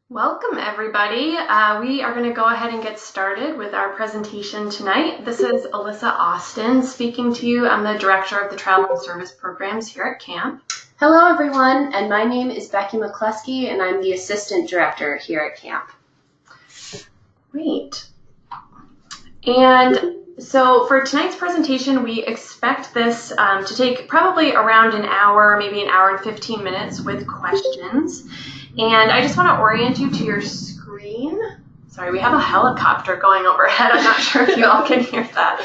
Welcome everybody. We are going to go ahead and get started with our presentation tonight. This is Alyssa Austin speaking to you. I'm the Director of the Travel and Service Programs here at camp. Hello everyone, and my name is Becky McCluskey, and I'm the Assistant Director here at camp. Great. And so for tonight's presentation, we expect this to take probably around an hour, maybe an hour and 15 minutes with questions. And I just want to orient you to your screen. Sorry, we have a helicopter going overhead. I'm not sure if you all can hear that.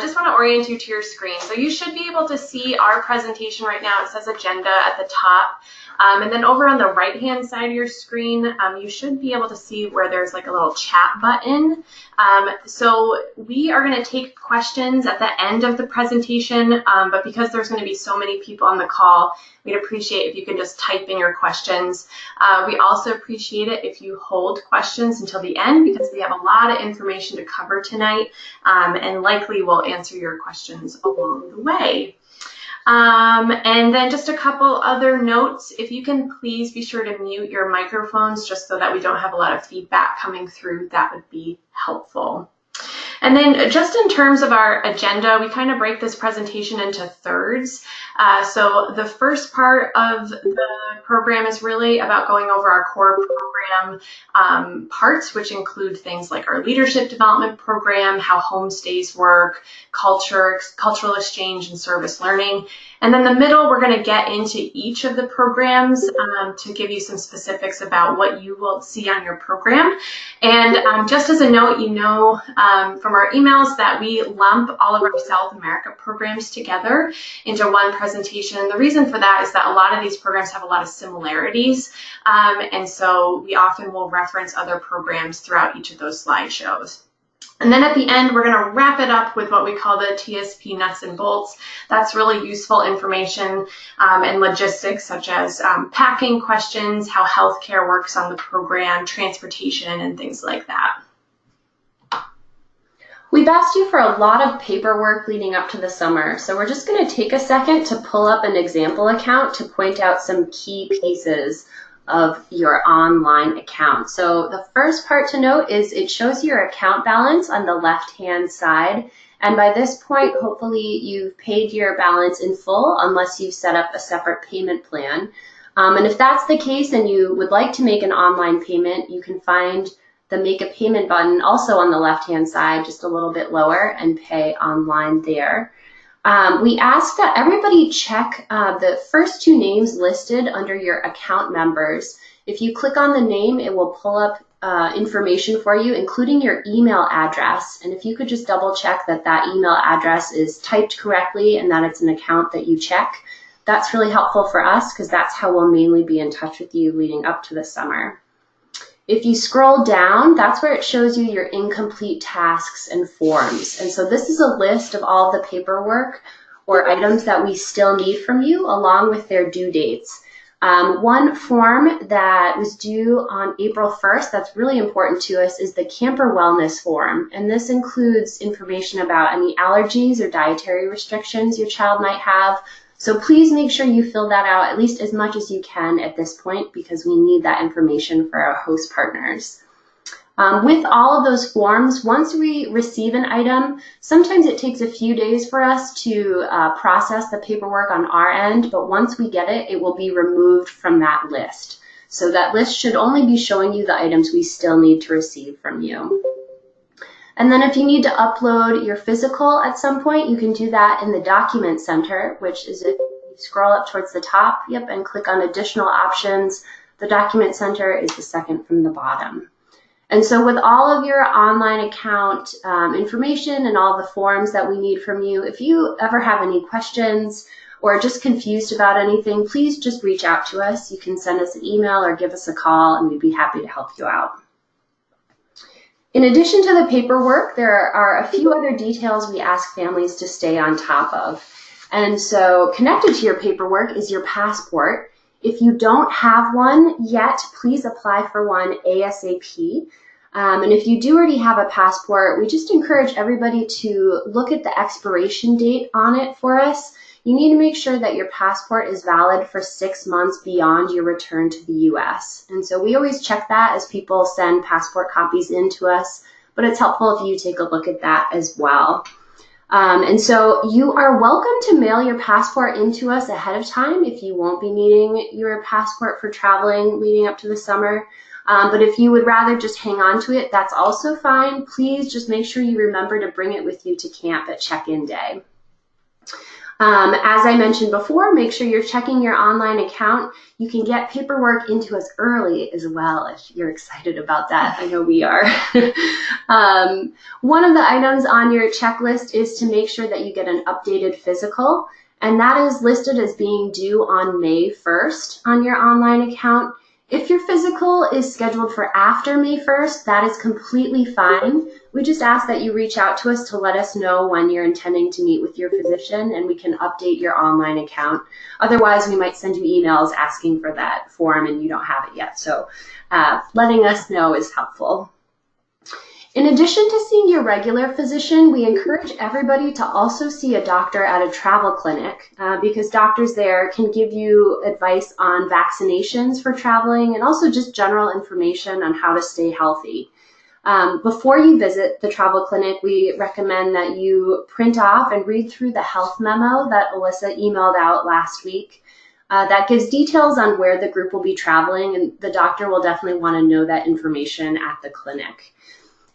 Just want to orient you to your screen. So you should be able to see our presentation right now. It says agenda at the top. And then over on the right-hand side of your screen, you should be able to see where there's like a little chat button. So we are going to take questions at the end of the presentation, but because there's going to be so many people on the call, we'd appreciate if you can just type in your questions. We also appreciate it if you hold questions until the end because we have a lot of information to cover tonight, and likely we'll answer your questions along the way. And then just a couple other notes. If you can please be sure to mute your microphones just so that we don't have a lot of feedback coming through, that would be helpful. And then just in terms of our agenda, we kind of break this presentation into thirds. So the first part of the program is really about going over our core program parts, which include things like our leadership development program, how homestays work, cultural exchange, and service learning. And then the middle, we're going to get into each of the programs to give you some specifics about what you will see on your program. And just as a note, you know from our emails that we lump all of our South America programs together into one presentation. And the reason for that is that a lot of these programs have a lot of similarities. And so we often will reference other programs throughout each of those slideshows. And then at the end, we're going to wrap it up with what we call the TSP nuts and bolts. That's really useful information and logistics such as packing questions, how healthcare works on the program, transportation, and things like that. We've asked you for a lot of paperwork leading up to the summer, so we're just going to take a second to pull up an example account to point out some key pieces of your online account. So the first part to note is it shows your account balance on the left-hand side. And by this point, hopefully you've paid your balance in full unless you've set up a separate payment plan. And if that's the case and you would like to make an online payment, you can find the Make a Payment button also on the left-hand side, just a little bit lower, and pay online there. We ask that everybody check the first two names listed under your account members. If you click on the name, it will pull up information for you, including your email address. And if you could just double check that that email address is typed correctly and that it's an account that you check, that's really helpful for us because that's how we'll mainly be in touch with you leading up to the summer. If you scroll down, that's where it shows you your incomplete tasks and forms. And so this is a list of all the paperwork or items that we still need from you along with their due dates. One form that was due on April 1st that's really important to us is the camper wellness form. And this includes information about any allergies or dietary restrictions your child might have. So please make sure you fill that out at least as much as you can at this point because we need that information for our host partners. With all of those forms, once we receive an item, sometimes it takes a few days for us to process the paperwork on our end, but once we get it, it will be removed from that list. So that list should only be showing you the items we still need to receive from you. And then if you need to upload your physical at some point, you can do that in the Document Center, which is if you scroll up towards the top, and click on Additional Options. The Document Center is the second from the bottom. And so with all of your online account information and all the forms that we need from you, if you ever have any questions or just confused about anything, please just reach out to us. You can send us an email or give us a call, and we'd be happy to help you out. In addition to the paperwork, there are a few other details we ask families to stay on top of. And so connected to your paperwork is your passport. If you don't have one yet, please apply for one ASAP. And if you do already have a passport, we just encourage everybody to look at the expiration date on it for us. you need to make sure that your passport is valid for 6 months beyond your return to the US. And so we always check that as people send passport copies in to us, but it's helpful if you take a look at that as well. And so you are welcome to mail your passport into us ahead of time if you won't be needing your passport for traveling leading up to the summer. But if you would rather just hang on to it, that's also fine. Please just make sure you remember to bring it with you to camp at check-in day. As I mentioned before, make sure you're checking your online account. You can get paperwork into us early as well if you're excited about that. I know we are. One of the items on your checklist is to make sure that you get an updated physical, and that is listed as being due on May 1st on your online account. If your physical is scheduled for after May 1st, that is completely fine. We just ask that you reach out to us to let us know when you're intending to meet with your physician, and we can update your online account. Otherwise, we might send you emails asking for that form and you don't have it yet. So letting us know is helpful. In addition to seeing your regular physician, we encourage everybody to also see a doctor at a travel clinic because doctors there can give you advice on vaccinations for traveling and also just general information on how to stay healthy. Before you visit the travel clinic, we recommend that you print off and read through the health memo that Alyssa emailed out last week. That gives details on where the group will be traveling, and the doctor will definitely want to know that information at the clinic.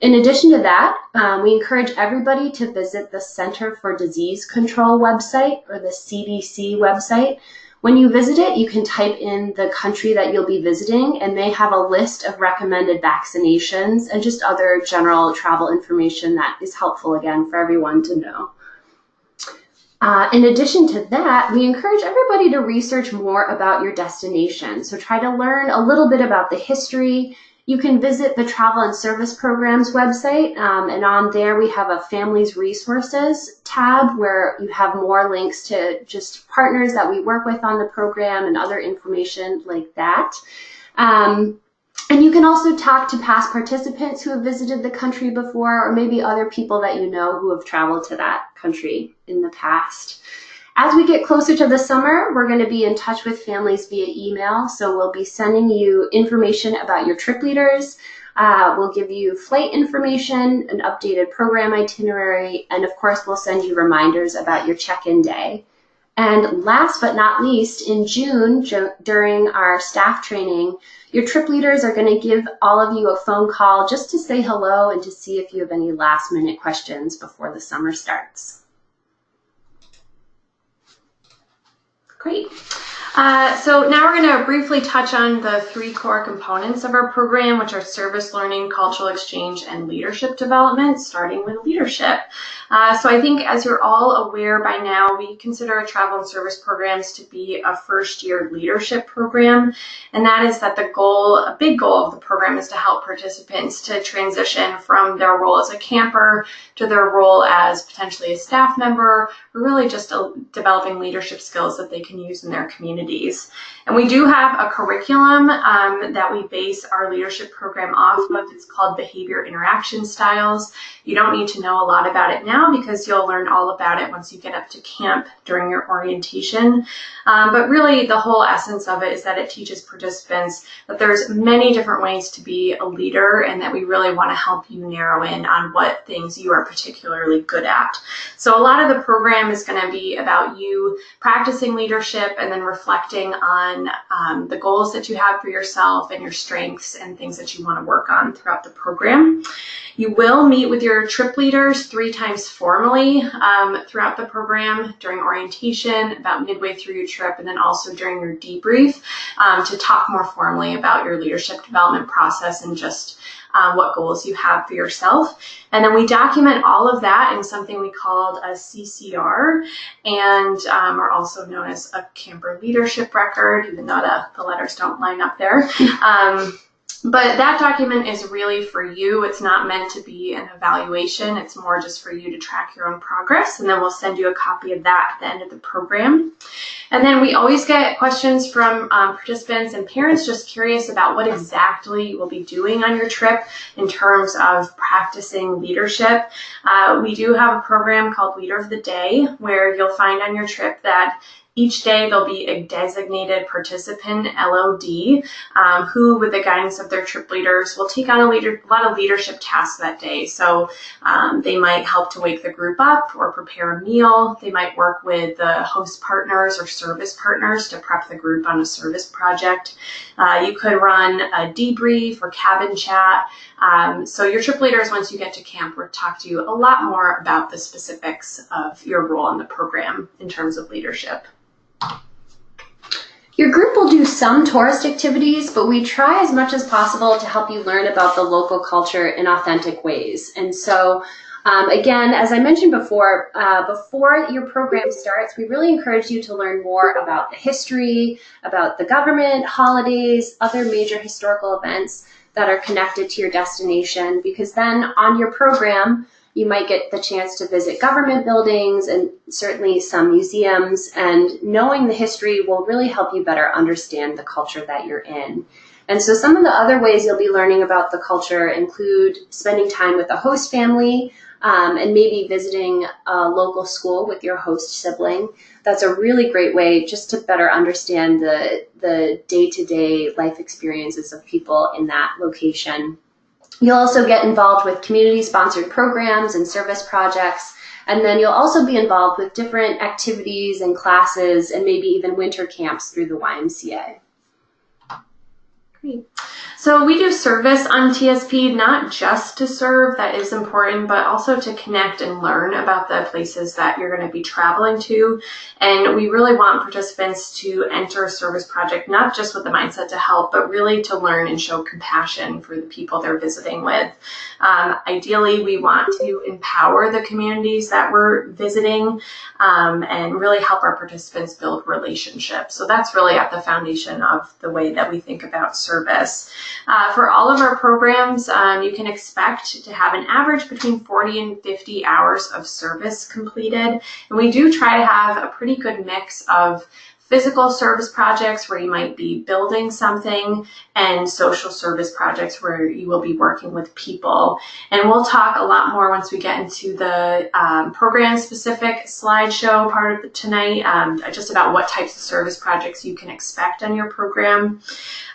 In addition to that, we encourage everybody to visit the Center for Disease Control website, or the CDC website. When you visit it, you can type in the country that you'll be visiting, and they have a list of recommended vaccinations and just other general travel information that is helpful, again, for everyone to know. In addition to that, we encourage everybody to research more about your destination. So try to learn a little bit about the history. You can visit the Travel and Service Programs website, and on there we have a Families Resources tab where you have more links to just partners that we work with on the program and other information like that. And you can also talk to past participants who have visited the country before, or maybe other people that you know who have traveled to that country in the past. As we get closer to the summer, we're going to be in touch with families via email, so we'll be sending you information about your trip leaders. We'll give you flight information, an updated program itinerary, and of course we'll send you reminders about your check-in day. And last but not least, in June, during our staff training, your trip leaders are going to give all of you a phone call just to say hello and to see if you have any last-minute questions before the summer starts. Great. So now we're going to briefly touch on the 3 core components of our program, which are service learning, cultural exchange, and leadership development, starting with leadership. So I think, as you're all aware by now, we consider our travel and service programs to be a first-year leadership program, and that is that a big goal of the program is to help participants to transition from their role as a camper to their role as potentially a staff member, or really just developing leadership skills that they can use in their communities. And we do have a curriculum that we base our leadership program off of. It's called Behavior Interaction Styles. You don't need to know a lot about it now because you'll learn all about it once you get up to camp during your orientation. But really the whole essence of it is that it teaches participants that there's many different ways to be a leader, and that we really want to help you narrow in on what things you are particularly good at. So a lot of the program is going to be about you practicing leadership and then reflecting on the goals that you have for yourself and your strengths and things that you want to work on throughout the program. You will meet with your trip leaders 3 times formally throughout the program, during orientation, about midway through your trip, and then also during your debrief to talk more formally about your leadership development process and just what goals you have for yourself. And then we document all of that in something we called a CCR, and are also known as a camper leadership record, even though the letters don't line up there. But that document is really for you. It's not meant to be an evaluation. It's more just for you to track your own progress, and then we'll send you a copy of that at the end of the program. And then we always get questions from participants and parents just curious about what exactly you will be doing on your trip in terms of practicing leadership. We do have a program called Leader of the Day, where you'll find on your trip that each day there'll be a designated participant, LOD, who, with the guidance of their trip leaders, will take on a lot of leadership tasks that day. So they might help to wake the group up or prepare a meal. They might work with the host partners or service partners to prep the group on a service project. You could run a debrief or cabin chat. So your trip leaders, once you get to camp, will talk to you a lot more about the specifics of your role in the program in terms of leadership. Your group will do some tourist activities, but we try as much as possible to help you learn about the local culture in authentic ways. And so, again, as I mentioned before your program starts, we really encourage you to learn more about the history, about the government, holidays, other major historical events that are connected to your destination, because then on your program, you might get the chance to visit government buildings and certainly some museums, and knowing the history will really help you better understand the culture that you're in. And so some of the other ways you'll be learning about the culture include spending time with a host family and maybe visiting a local school with your host sibling. That's a really great way just to better understand the day-to-day life experiences of people in that location. You'll also get involved with community-sponsored programs and service projects, and then you'll also be involved with different activities and classes and maybe even winter camps through the YMCA. Great. So we do service on TSP, not just to serve, that is important, but also to connect and learn about the places that you're going to be traveling to. And we really want participants to enter a service project, not just with the mindset to help, but really to learn and show compassion for the people they're visiting with. Ideally, we want to empower the communities that we're visiting and really help our participants build relationships. So that's really at the foundation of the way that we think about service. For all of our programs, you can expect to have an average between 40 and 50 hours of service completed. And we do try to have a pretty good mix of physical service projects where you might be building something, and social service projects where you will be working with people. And we'll talk a lot more once we get into the program-specific slideshow part of tonight, just about what types of service projects you can expect on your program.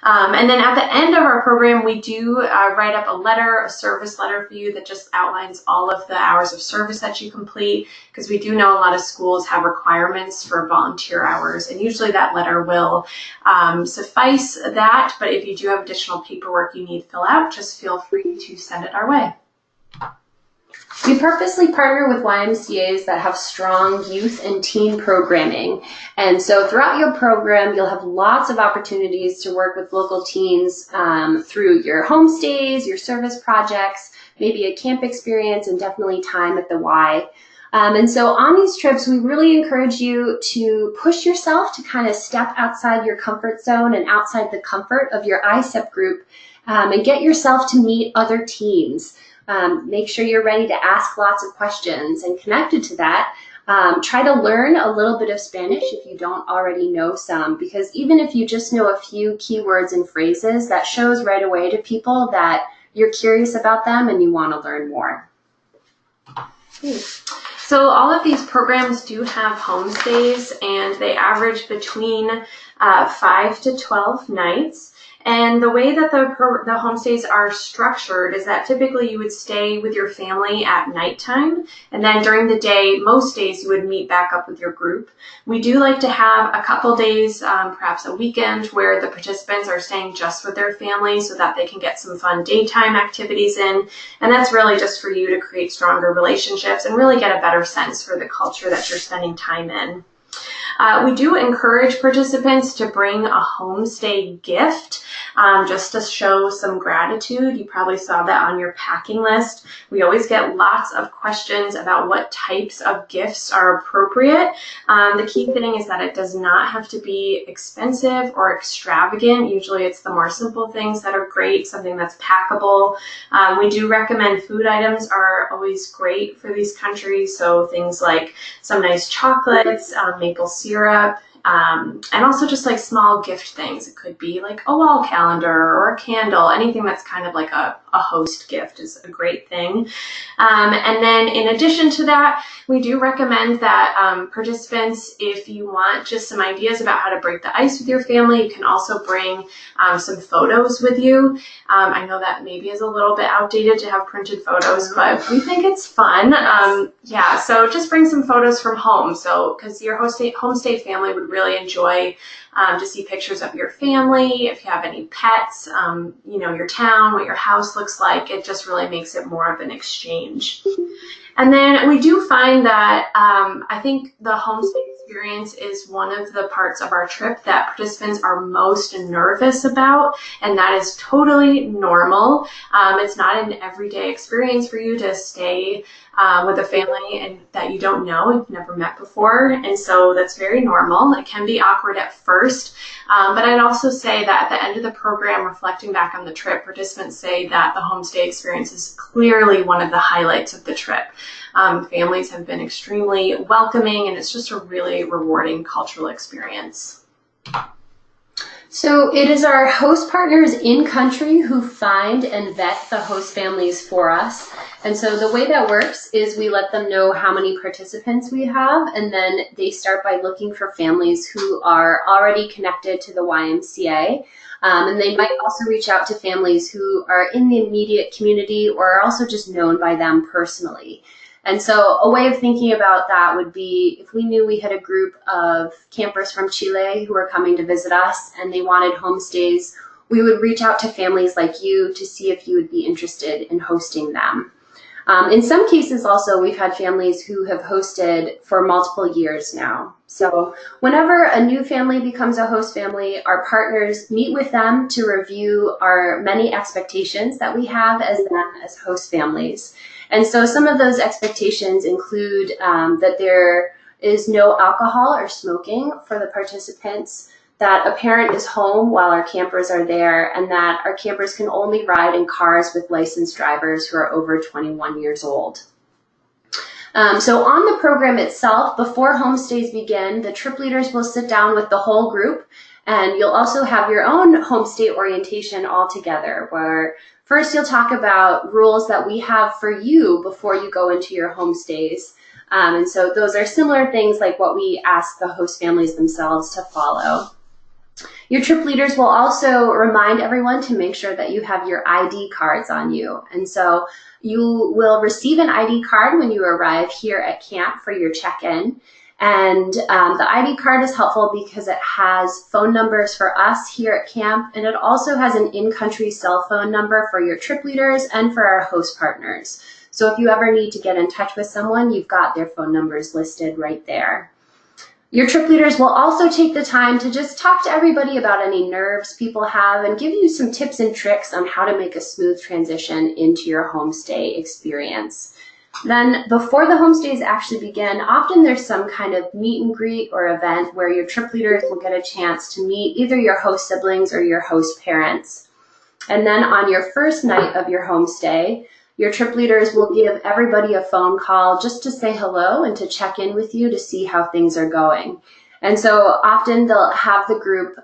And then at the end of our program, we do write up a service letter for you that just outlines all of the hours of service that you complete, because we do know a lot of schools have requirements for volunteer hours, and usually that letter will suffice that, but if you do have additional paperwork you need to fill out, just feel free to send it our way. We purposely partner with YMCAs that have strong youth and teen programming. And so throughout your program, you'll have lots of opportunities to work with local teens through your homestays, your service projects, maybe a camp experience, and definitely time at the Y. And so on these trips, we really encourage you to push yourself to kind of step outside your comfort zone and outside the comfort of your ICEP group and get yourself to meet other teens. Make sure you're ready to ask lots of questions, and connected to that, try to learn a little bit of Spanish if you don't already know some, because even if you just know a few keywords and phrases, that shows right away to people that you're curious about them and you want to learn more. So all of these programs do have homestays, and they average between 5 to 12 nights. And the way that the homestays are structured is that typically you would stay with your family at nighttime, and then during the day, most days you would meet back up with your group. We do like to have a couple days, perhaps a weekend, where the participants are staying just with their family so that they can get some fun daytime activities in. And that's really just for you to create stronger relationships and really get a better sense for the culture that you're spending time in. We do encourage participants to bring a homestay gift just to show some gratitude. You probably saw that on your packing list. We always get lots of questions about what types of gifts are appropriate. The key thing is that it does not have to be expensive or extravagant. Usually it's the more simple things that are great, something that's packable. We do recommend food items are always great for these countries, so things like some nice chocolates, maple syrup, And also just like small gift things. It could be like a wall calendar or a candle, anything that's kind of like a host gift is a great thing. And then in addition to that, we do recommend that participants, if you want just some ideas about how to break the ice with your family, you can also bring some photos with you. I know that maybe is a little bit outdated to have printed photos, but we think it's fun. Yeah, so just bring some photos from home. So, because your homestay family would really enjoy to see pictures of your family, if you have any pets, you know, your town, what your house looks like. It just really makes it more of an exchange. And then we do find that I think the homestay experience is one of the parts of our trip that participants are most nervous about, and that is totally normal. It's not an everyday experience for you to stay with a family and that you don't know, you've never met before, and so that's very normal. It can be awkward at first, but I'd also say that at the end of the program, reflecting back on the trip, participants say that the homestay experience is clearly one of the highlights of the trip. Families have been extremely welcoming, and it's just a really rewarding cultural experience. So it is our host partners in country who find and vet the host families for us. And so the way that works is we let them know how many participants we have, and then they start by looking for families who are already connected to the YMCA. And they might also reach out to families who are in the immediate community or are also just known by them personally. And so a way of thinking about that would be if we knew we had a group of campers from Chile who were coming to visit us and they wanted homestays, we would reach out to families like you to see if you would be interested in hosting them. In some cases also, we've had families who have hosted for multiple years now. So whenever a new family becomes a host family, our partners meet with them to review our many expectations that we have as them as host families. And so some of those expectations include that there is no alcohol or smoking for the participants, that a parent is home while our campers are there, and that our campers can only ride in cars with licensed drivers who are over 21 years old. So on the program itself, before homestays begin, the trip leaders will sit down with the whole group, and you'll also have your own homestay orientation all together, where first you'll talk about rules that we have for you before you go into your homestays. And so those are similar things like what we ask the host families themselves to follow. Your trip leaders will also remind everyone to make sure that you have your ID cards on you. And so you will receive an ID card when you arrive here at camp for your check-in. And the ID card is helpful because it has phone numbers for us here at camp, and it also has an in-country cell phone number for your trip leaders and for our host partners. So if you ever need to get in touch with someone, you've got their phone numbers listed right there. Your trip leaders will also take the time to just talk to everybody about any nerves people have and give you some tips and tricks on how to make a smooth transition into your homestay experience. Then before the homestays actually begin, often there's some kind of meet and greet or event where your trip leaders will get a chance to meet either your host siblings or your host parents. And then on your first night of your homestay, your trip leaders will give everybody a phone call just to say hello and to check in with you to see how things are going. And so often they'll have the group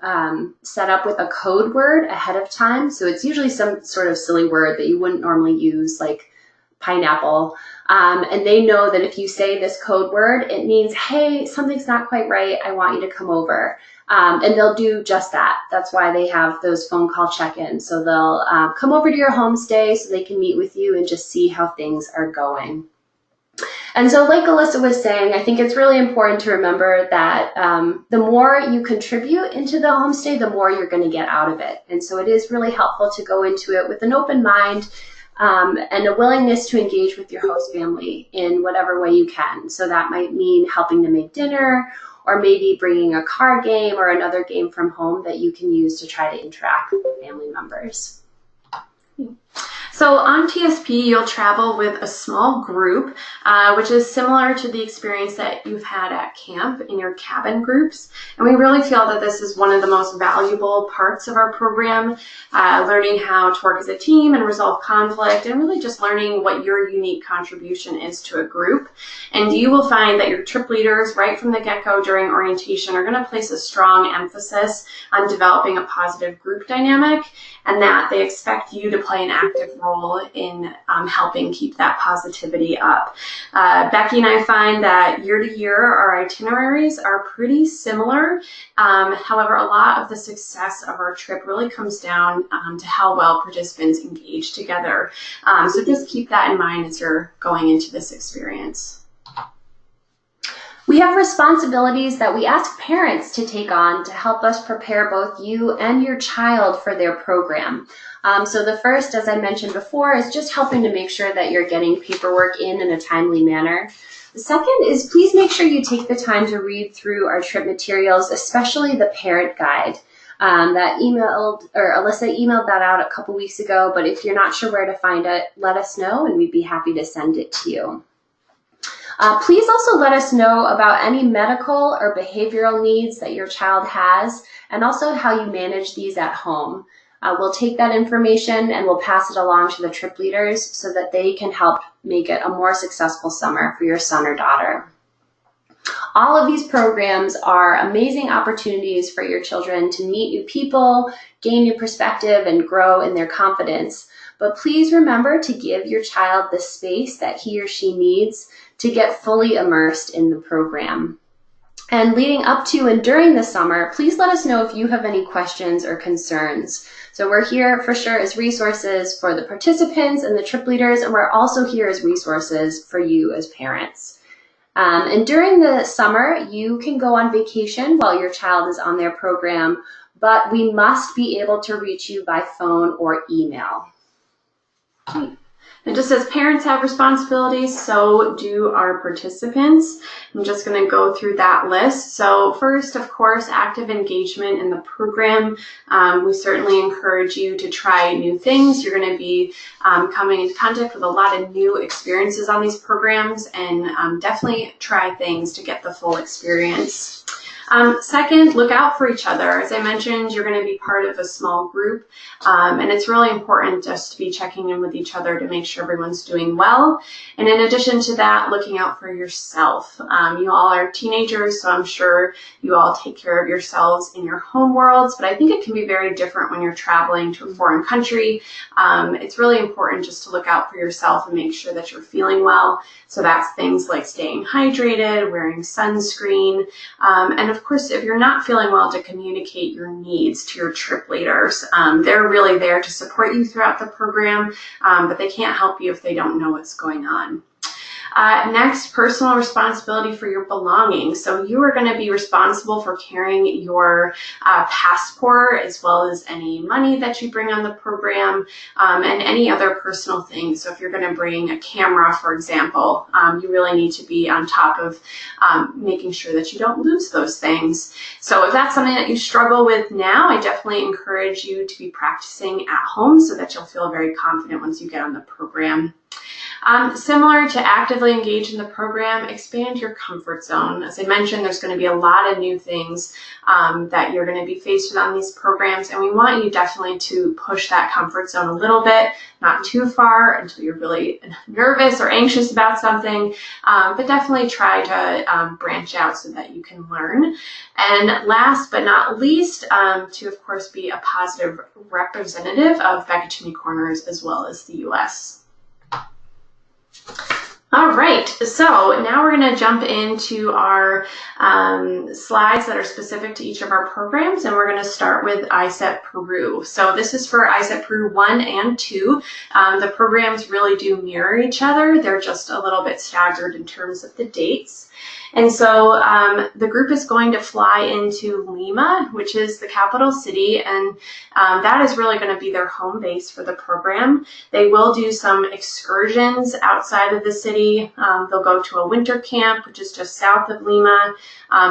set up with a code word ahead of time. So it's usually some sort of silly word that you wouldn't normally use, like pineapple. And they know that if you say this code word, it means, hey, something's not quite right. I want you to come over. And they'll do just that. That's why they have those phone call check-ins. So they'll come over to your homestay so they can meet with you and just see how things are going. And so like Alyssa was saying, I think it's really important to remember that the more you contribute into the homestay, the more you're going to get out of it. And so it is really helpful to go into it with an open mind and a willingness to engage with your host family in whatever way you can. So that might mean helping to make dinner, or maybe bringing a card game or another game from home that you can use to try to interact with the family members. So on TSP, you'll travel with a small group, which is similar to the experience that you've had at camp in your cabin groups. And we really feel that this is one of the most valuable parts of our program, learning how to work as a team and resolve conflict, and really just learning what your unique contribution is to a group. And you will find that your trip leaders, right from the get-go during orientation, are going to place a strong emphasis on developing a positive group dynamic, and that they expect you to play an active role in helping keep that positivity up. Becky and I find that year to year our itineraries are pretty similar. However, a lot of the success of our trip really comes down to how well participants engage together. So just keep that in mind as you're going into this experience. We have responsibilities that we ask parents to take on to help us prepare both you and your child for their program. So the first, as I mentioned before, is just helping to make sure that you're getting paperwork in a timely manner. The second is please make sure you take the time to read through our trip materials, especially the parent guide. Alyssa emailed that out a couple weeks ago, but if you're not sure where to find it, let us know and we'd be happy to send it to you. Please also let us know about any medical or behavioral needs that your child has, and also how you manage these at home. We'll take that information and we'll pass it along to the trip leaders so that they can help make it a more successful summer for your son or daughter. All of these programs are amazing opportunities for your children to meet new people, gain new perspective, and grow in their confidence. But please remember to give your child the space that he or she needs to get fully immersed in the program. And leading up to and during the summer, please let us know if you have any questions or concerns. So we're here for sure as resources for the participants and the trip leaders, and we're also here as resources for you as parents. And during the summer, you can go on vacation while your child is on their program, but we must be able to reach you by phone or email. And just as parents have responsibilities, so do our participants. I'm just going to go through that list. So first, of course, active engagement in the program. We certainly encourage you to try new things. You're going to be coming into contact with a lot of new experiences on these programs, and definitely try things to get the full experience. Second, look out for each other. As I mentioned, you're going to be part of a small group, and it's really important just to be checking in with each other to make sure everyone's doing well. And in addition to that, looking out for yourself. You all are teenagers, so I'm sure you all take care of yourselves in your home worlds, but I think it can be very different when you're traveling to a foreign country. It's really important just to look out for yourself and make sure that you're feeling well. So that's things like staying hydrated, wearing sunscreen, and of course, if you're not feeling well, to communicate your needs to your trip leaders. They're really there to support you throughout the program, but they can't help you if they don't know what's going on. Next, personal responsibility for your belongings. So you are going to be responsible for carrying your passport, as well as any money that you bring on the program, and any other personal things. So if you're going to bring a camera, for example, you really need to be on top of making sure that you don't lose those things. So if that's something that you struggle with now, I definitely encourage you to be practicing at home so that you'll feel very confident once you get on the program. Similar to actively engage in the program, expand your comfort zone. As I mentioned, there's going to be a lot of new things that you're going to be faced with on these programs, and we want you definitely to push that comfort zone a little bit, not too far until you're really nervous or anxious about something, but definitely try to branch out so that you can learn. And last but not least, to of course be a positive representative of Becket-Chimney Corners as well as the U.S. All right, so now we're going to jump into our slides that are specific to each of our programs, and we're going to start with ICEP Peru. So this is for ICEP Peru 1 and 2. The programs really do mirror each other. They're just a little bit staggered in terms of the dates. And so the group is going to fly into Lima, which is the capital city, and that is really going to be their home base for the program. They will do some excursions outside of the city. They'll go to a winter camp, which is just south of Lima.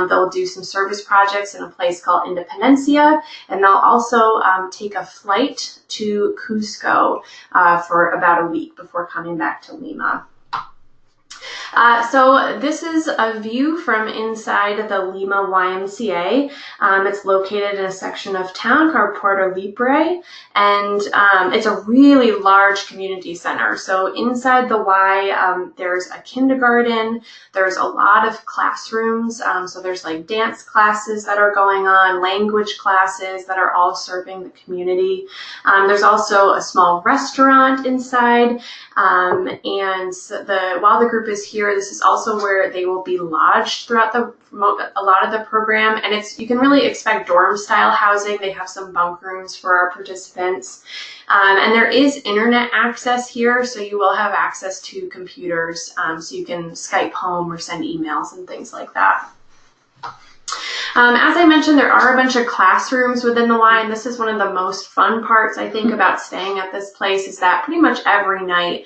They'll do some service projects in a place called Independencia, and they'll also take a flight to Cusco for about a week before coming back to Lima. So this is a view from inside the Lima YMCA. It's located in a section of town called Puerto Libre, and it's a really large community center. So inside the Y, there's a kindergarten, there's a lot of classrooms, so there's like dance classes that are going on, language classes that are all serving the community. There's also a small restaurant inside, and while the group is here, this is also where they will be lodged throughout a lot of the program, and you can really expect dorm style housing. They have some bunk rooms for our participants, and there is internet access here, so you will have access to computers, so you can Skype home or send emails and things like that. As I mentioned, there are a bunch of classrooms within the Y, and this is one of the most fun parts, I think, about staying at this place, is that pretty much every night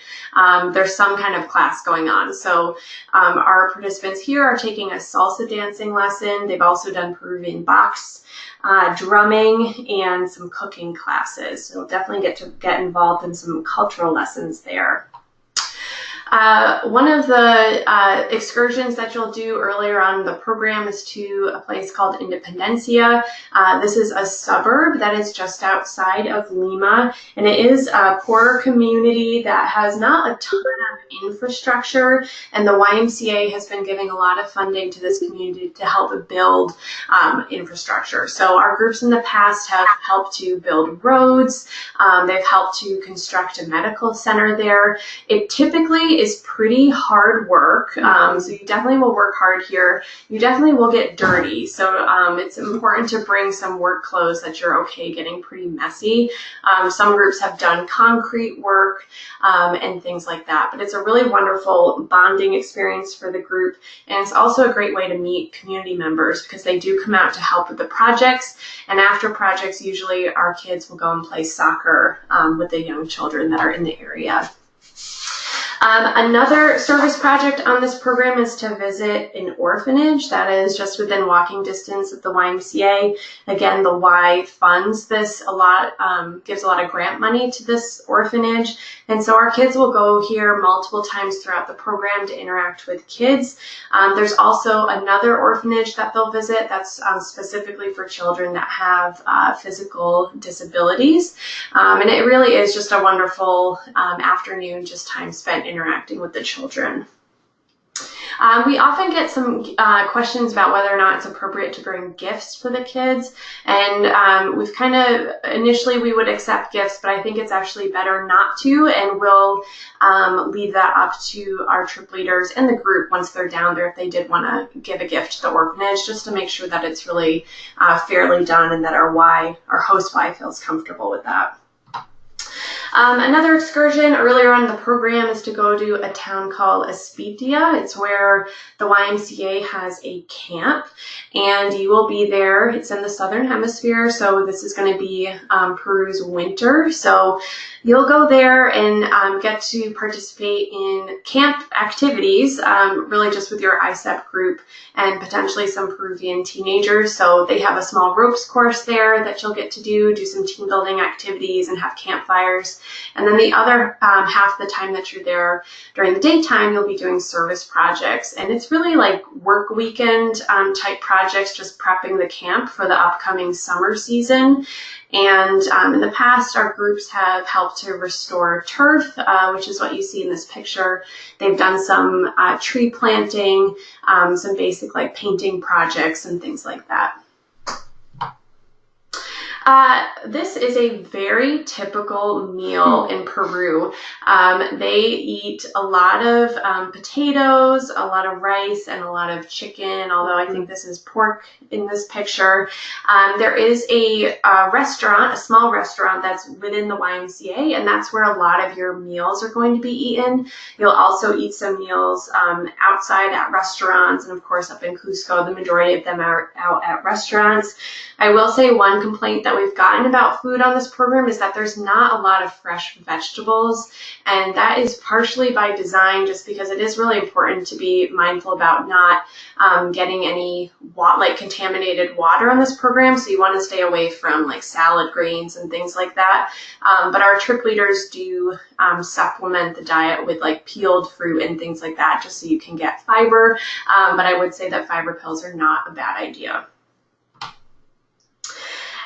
there's some kind of class going on. So our participants here are taking a salsa dancing lesson. They've also done Peruvian box, drumming, and some cooking classes. So you'll definitely get involved in some cultural lessons there. One of the excursions that you'll do earlier on in the program is to a place called Independencia. This is a suburb that is just outside of Lima, and it is a poorer community that has not a ton of infrastructure, and the YMCA has been giving a lot of funding to this community to help build infrastructure. So our groups in the past have helped to build roads. They've helped to construct a medical center there. It typically is pretty hard work, so you definitely will work hard here. You definitely will get dirty, so it's important to bring some work clothes that you're okay getting pretty messy. Some groups have done concrete work and things like that, but it's a really wonderful bonding experience for the group, and it's also a great way to meet community members because they do come out to help with the projects, and after projects usually our kids will go and play soccer with the young children that are in the area. Another service project on this program is to visit an orphanage that is just within walking distance of the YMCA. Again, the Y funds this a lot, gives a lot of grant money to this orphanage. And so our kids will go here multiple times throughout the program to interact with kids. There's also another orphanage that they'll visit that's specifically for children that have physical disabilities. And it really is just a wonderful afternoon, just time spent interacting with the children. We often get some questions about whether or not it's appropriate to bring gifts for the kids, and we've kind of, initially we would accept gifts, but I think it's actually better not to, and we'll leave that up to our trip leaders and the group once they're down there if they did want to give a gift to the orphanage, just to make sure that it's really fairly done and that our host Y feels comfortable with that. Another excursion earlier on in the program is to go to a town called Espitia. It's where the YMCA has a camp, and you will be there. It's in the southern hemisphere, so this is going to be Peru's winter. So you'll go there and get to participate in camp activities, really just with your ICEP group and potentially some Peruvian teenagers. So they have a small ropes course there that you'll get to do some team building activities and have campfires. And then the other half of the time that you're there during the daytime, you'll be doing service projects. And it's really like work weekend type projects, just prepping the camp for the upcoming summer season. And in the past, our groups have helped to restore turf, which is what you see in this picture. They've done some tree planting, some basic like painting projects and things like that. This is a very typical meal in Peru. They eat a lot of potatoes, a lot of rice, and a lot of chicken, although I think this is pork in this picture. There is a restaurant, a small restaurant that's within the YMCA, and that's where a lot of your meals are going to be eaten. You'll also eat some meals outside at restaurants, and of course up in Cusco, the majority of them are out at restaurants. I will say one complaint that we've gotten about food on this program is that there's not a lot of fresh vegetables, and that is partially by design, just because it is really important to be mindful about not getting any contaminated water on this program, so you want to stay away from like salad greens and things like that. But our trip leaders do supplement the diet with like peeled fruit and things like that, just so you can get fiber, but I would say that fiber pills are not a bad idea.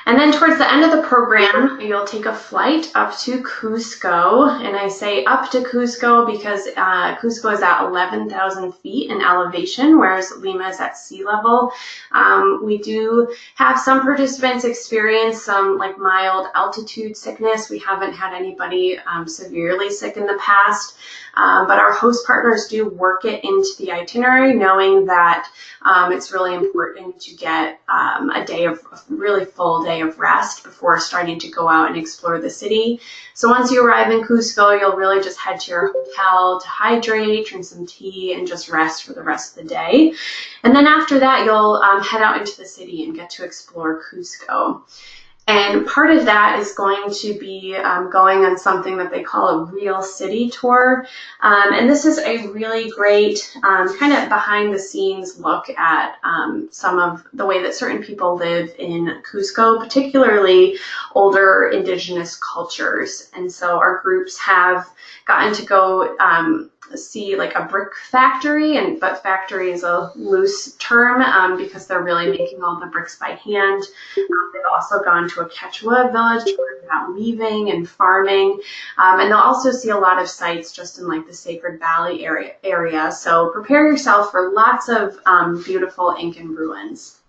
And then towards the end of the program, you'll take a flight up to Cusco. And I say up to Cusco because Cusco is at 11,000 feet in elevation, whereas Lima is at sea level. We do have some participants experience some like mild altitude sickness. We haven't had anybody severely sick in the past. But our host partners do work it into the itinerary, knowing that it's really important to get a really full day of rest before starting to go out and explore the city. So once you arrive in Cusco, you'll really just head to your hotel to hydrate, drink some tea, and just rest for the rest of the day. And then after that, you'll head out into the city and get to explore Cusco. And part of that is going to be going on something that they call a real city tour. And this is a really great kind of behind the scenes look at some of the way that certain people live in Cusco, particularly older indigenous cultures. And so our groups have gotten to go see like a brick factory, but factory is a loose term because they're really making all the bricks by hand. They've also gone to a Quechua village to learn about weaving and farming, and they'll also see a lot of sites just in like the Sacred Valley area. So prepare yourself for lots of beautiful Incan ruins.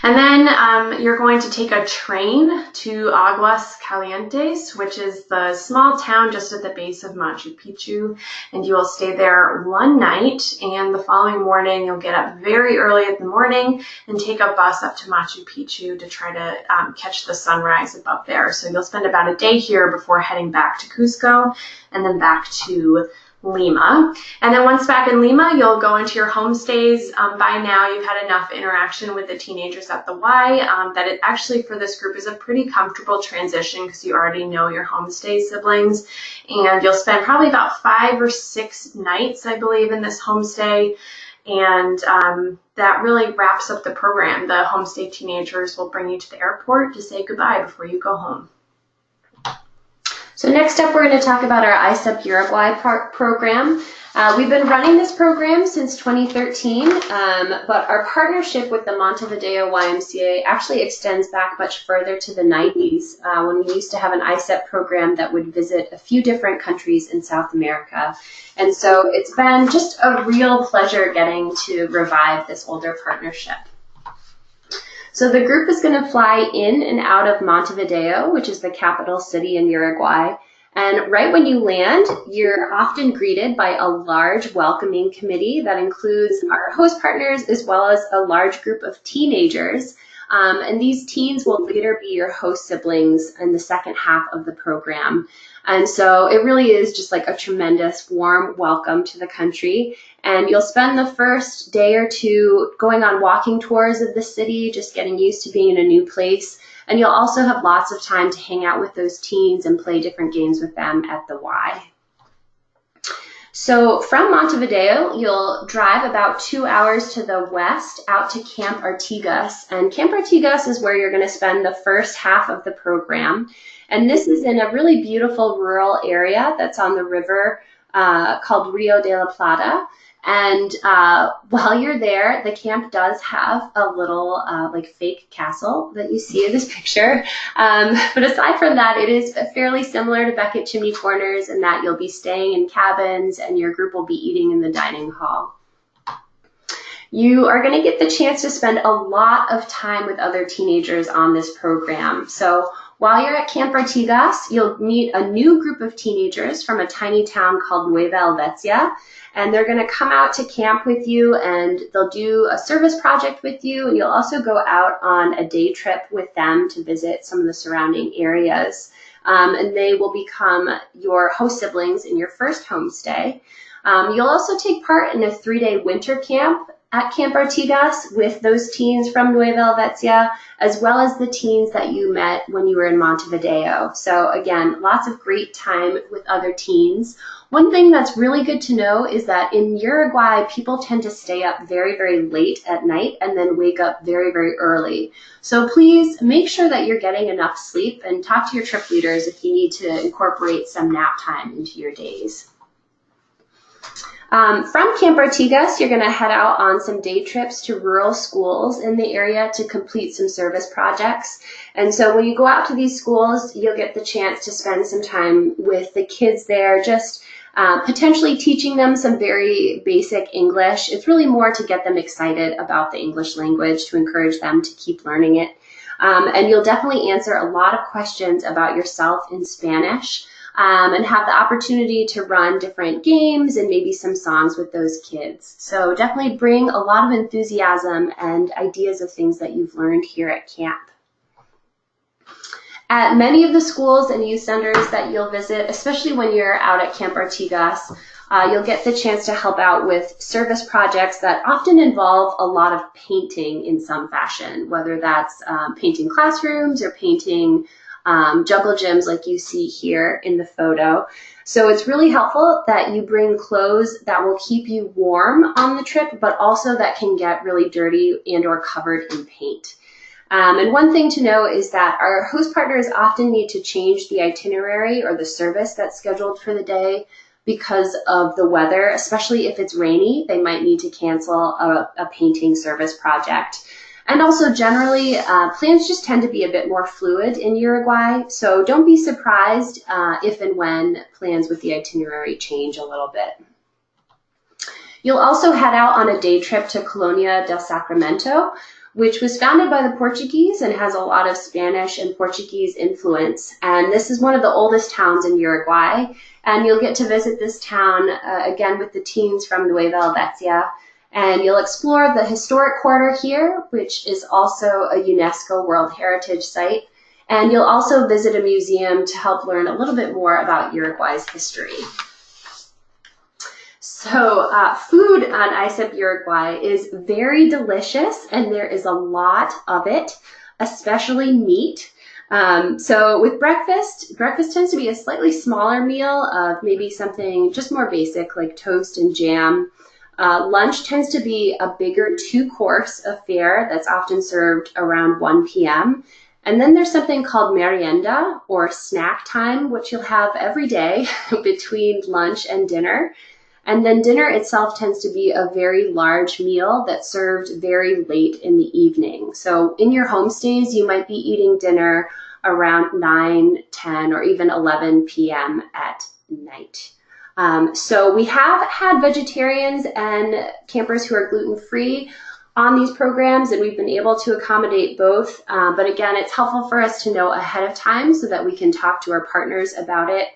And then you're going to take a train to Aguas Calientes, which is the small town just at the base of Machu Picchu, and you will stay there one night, and the following morning you'll get up very early in the morning and take a bus up to Machu Picchu to try to catch the sunrise above there. So you'll spend about a day here before heading back to Cusco and then back to Lima. And then once back in Lima, you'll go into your homestays. By now, you've had enough interaction with the teenagers at the Y that it actually for this group is a pretty comfortable transition because you already know your homestay siblings. And you'll spend probably about 5 or 6 nights, I believe, in this homestay. And that really wraps up the program. The homestay teenagers will bring you to the airport to say goodbye before you go home. So next up, we're going to talk about our ICEP Uruguay program. We've been running this program since 2013, but our partnership with the Montevideo YMCA actually extends back much further to the 90s, when we used to have an ICEP program that would visit a few different countries in South America. And so it's been just a real pleasure getting to revive this older partnership. So the group is going to fly in and out of Montevideo, which is the capital city in Uruguay. And right when you land, you're often greeted by a large welcoming committee that includes our host partners as well as a large group of teenagers. And these teens will later be your host siblings in the second half of the program. And so it really is just like a tremendous warm welcome to the country. And you'll spend the first day or two going on walking tours of the city, just getting used to being in a new place. And you'll also have lots of time to hang out with those teens and play different games with them at the Y. So from Montevideo, you'll drive about 2 hours to the west out to Camp Artigas. And Camp Artigas is where you're going to spend the first half of the program. And this is in a really beautiful rural area that's on the river called Rio de la Plata. And while you're there, the camp does have a little like fake castle that you see in this picture. But aside from that, it is fairly similar to Becket-Chimney Corners in that you'll be staying in cabins and your group will be eating in the dining hall. You are going to get the chance to spend a lot of time with other teenagers on this program. So while you're at Camp Artigas, you'll meet a new group of teenagers from a tiny town called Nueva Helvetia, and they're going to come out to camp with you, and they'll do a service project with you, and you'll also go out on a day trip with them to visit some of the surrounding areas. And they will become your host siblings in your first homestay. You'll also take part in a 3-day winter camp at Camp Artigas with those teens from Nueva Helvetia, as well as the teens that you met when you were in Montevideo. So again, lots of great time with other teens. One thing that's really good to know is that in Uruguay, people tend to stay up very, very late at night and then wake up very, very early. So please make sure that you're getting enough sleep, and talk to your trip leaders if you need to incorporate some nap time into your days. From Camp Artigas, you're going to head out on some day trips to rural schools in the area to complete some service projects. And so when you go out to these schools, you'll get the chance to spend some time with the kids there, just potentially teaching them some very basic English. It's really more to get them excited about the English language, to encourage them to keep learning it. And you'll definitely answer a lot of questions about yourself in Spanish. And have the opportunity to run different games and maybe some songs with those kids. So definitely bring a lot of enthusiasm and ideas of things that you've learned here at camp. At many of the schools and youth centers that you'll visit, especially when you're out at Camp Artigas, you'll get the chance to help out with service projects that often involve a lot of painting in some fashion, whether that's painting classrooms or painting juggle gyms like you see here in the photo. So it's really helpful that you bring clothes that will keep you warm on the trip, but also that can get really dirty and or covered in paint. And one thing to know is that our host partners often need to change the itinerary or the service that's scheduled for the day because of the weather, especially if it's rainy. They might need to cancel a painting service project. And also generally, plans just tend to be a bit more fluid in Uruguay, so don't be surprised if and when plans with the itinerary change a little bit. You'll also head out on a day trip to Colonia del Sacramento, which was founded by the Portuguese and has a lot of Spanish and Portuguese influence. And this is one of the oldest towns in Uruguay, and you'll get to visit this town again with the teens from Nueva Helvetia. And you'll explore the historic quarter here, which is also a UNESCO World Heritage Site. And you'll also visit a museum to help learn a little bit more about Uruguay's history. So food on ICEP Uruguay is very delicious, and there is a lot of it, especially meat. So with breakfast tends to be a slightly smaller meal of maybe something just more basic like toast and jam. Lunch tends to be a bigger 2-course affair that's often served around 1 p.m. And then there's something called merienda, or snack time, which you'll have every day between lunch and dinner. And then dinner itself tends to be a very large meal that's served very late in the evening. So in your homestays, you might be eating dinner around 9, 10, or even 11 p.m. at night. So we have had vegetarians and campers who are gluten-free on these programs, and we've been able to accommodate both. But again, it's helpful for us to know ahead of time so that we can talk to our partners about it.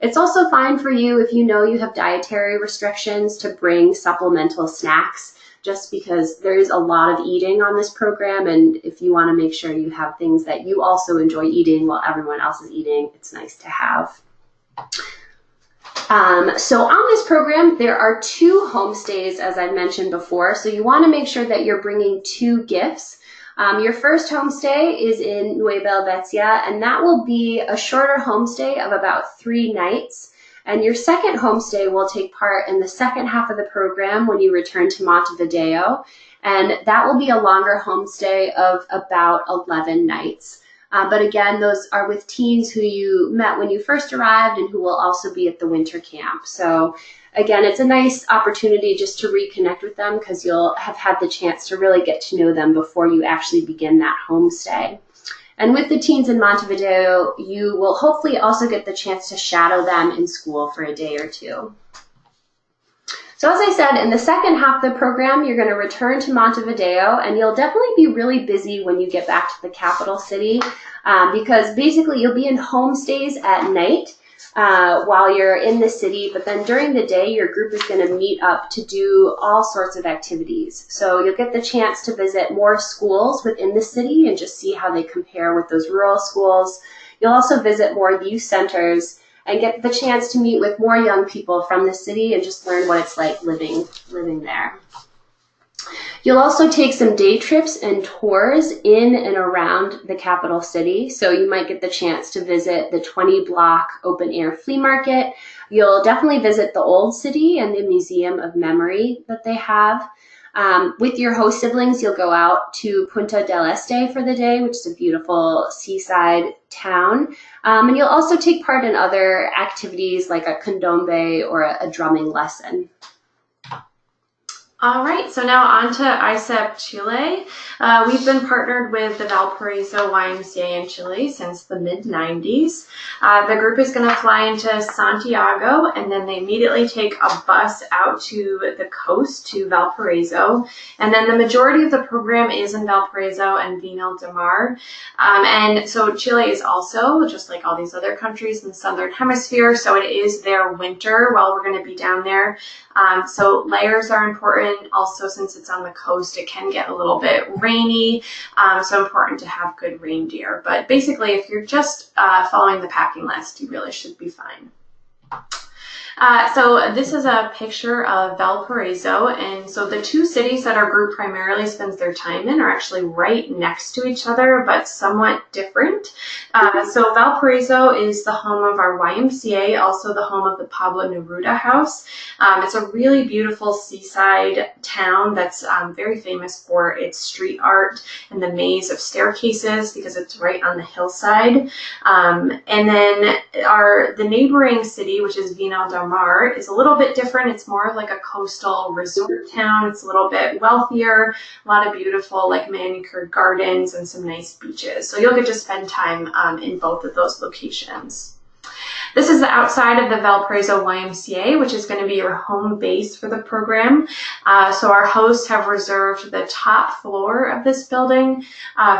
It's also fine for you if you know you have dietary restrictions to bring supplemental snacks, just because there is a lot of eating on this program, and if you want to make sure you have things that you also enjoy eating while everyone else is eating, it's nice to have. So on this program, there are 2 homestays, as I mentioned before, so you want to make sure that you're bringing 2 gifts. Your first homestay is in Nueva Helvetia, and that will be a shorter homestay of about 3 nights. And your second homestay will take part in the second half of the program when you return to Montevideo, and that will be a longer homestay of about 11 nights. But again, those are with teens who you met when you first arrived and who will also be at the winter camp. So again, it's a nice opportunity just to reconnect with them because you'll have had the chance to really get to know them before you actually begin that homestay. And with the teens in Montevideo, you will hopefully also get the chance to shadow them in school for a day or 2. So as I said, in the second half of the program, you're going to return to Montevideo, and you'll definitely be really busy when you get back to the capital city, because basically you'll be in homestays at night while you're in the city, but then during the day, your group is going to meet up to do all sorts of activities. So you'll get the chance to visit more schools within the city and just see how they compare with those rural schools. You'll also visit more youth centers and get the chance to meet with more young people from the city and just learn what it's like living there. You'll also take some day trips and tours in and around the capital city. So you might get the chance to visit the 20-block open-air flea market. You'll definitely visit the old city and the Museum of Memory that they have. With your host siblings, you'll go out to Punta del Este for the day, which is a beautiful seaside town. And you'll also take part in other activities like a candombe or a drumming lesson. All right, so now on to ICEP Chile. We've been partnered with the Valparaiso YMCA in Chile since the mid-90s. The group is going to fly into Santiago, and then they immediately take a bus out to the coast to Valparaiso. And then the majority of the program is in Valparaiso and Viña del Mar. And so Chile is also, just like all these other countries in the Southern Hemisphere, so it is their winter while we're going to be down there. So layers are important. Also, since it's on the coast, it can get a little bit rainy, so important to have good rain gear. But basically, if you're just following the packing list, you really should be fine. So this is a picture of Valparaiso, and so the two cities that our group primarily spends their time in are actually right next to each other, but somewhat different. So Valparaiso is the home of our YMCA, also the home of the Pablo Neruda House. It's a really beautiful seaside town that's very famous for its street art and the maze of staircases because it's right on the hillside. And then the neighboring city, which is Viña del Mar, is a little bit different. It's more of like a coastal resort town. It's a little bit wealthier, a lot of beautiful like manicured gardens and some nice beaches. So you'll get to spend time in both of those locations. This is the outside of the Valparaiso YMCA, which is going to be your home base for the program. So our hosts have reserved the top floor of this building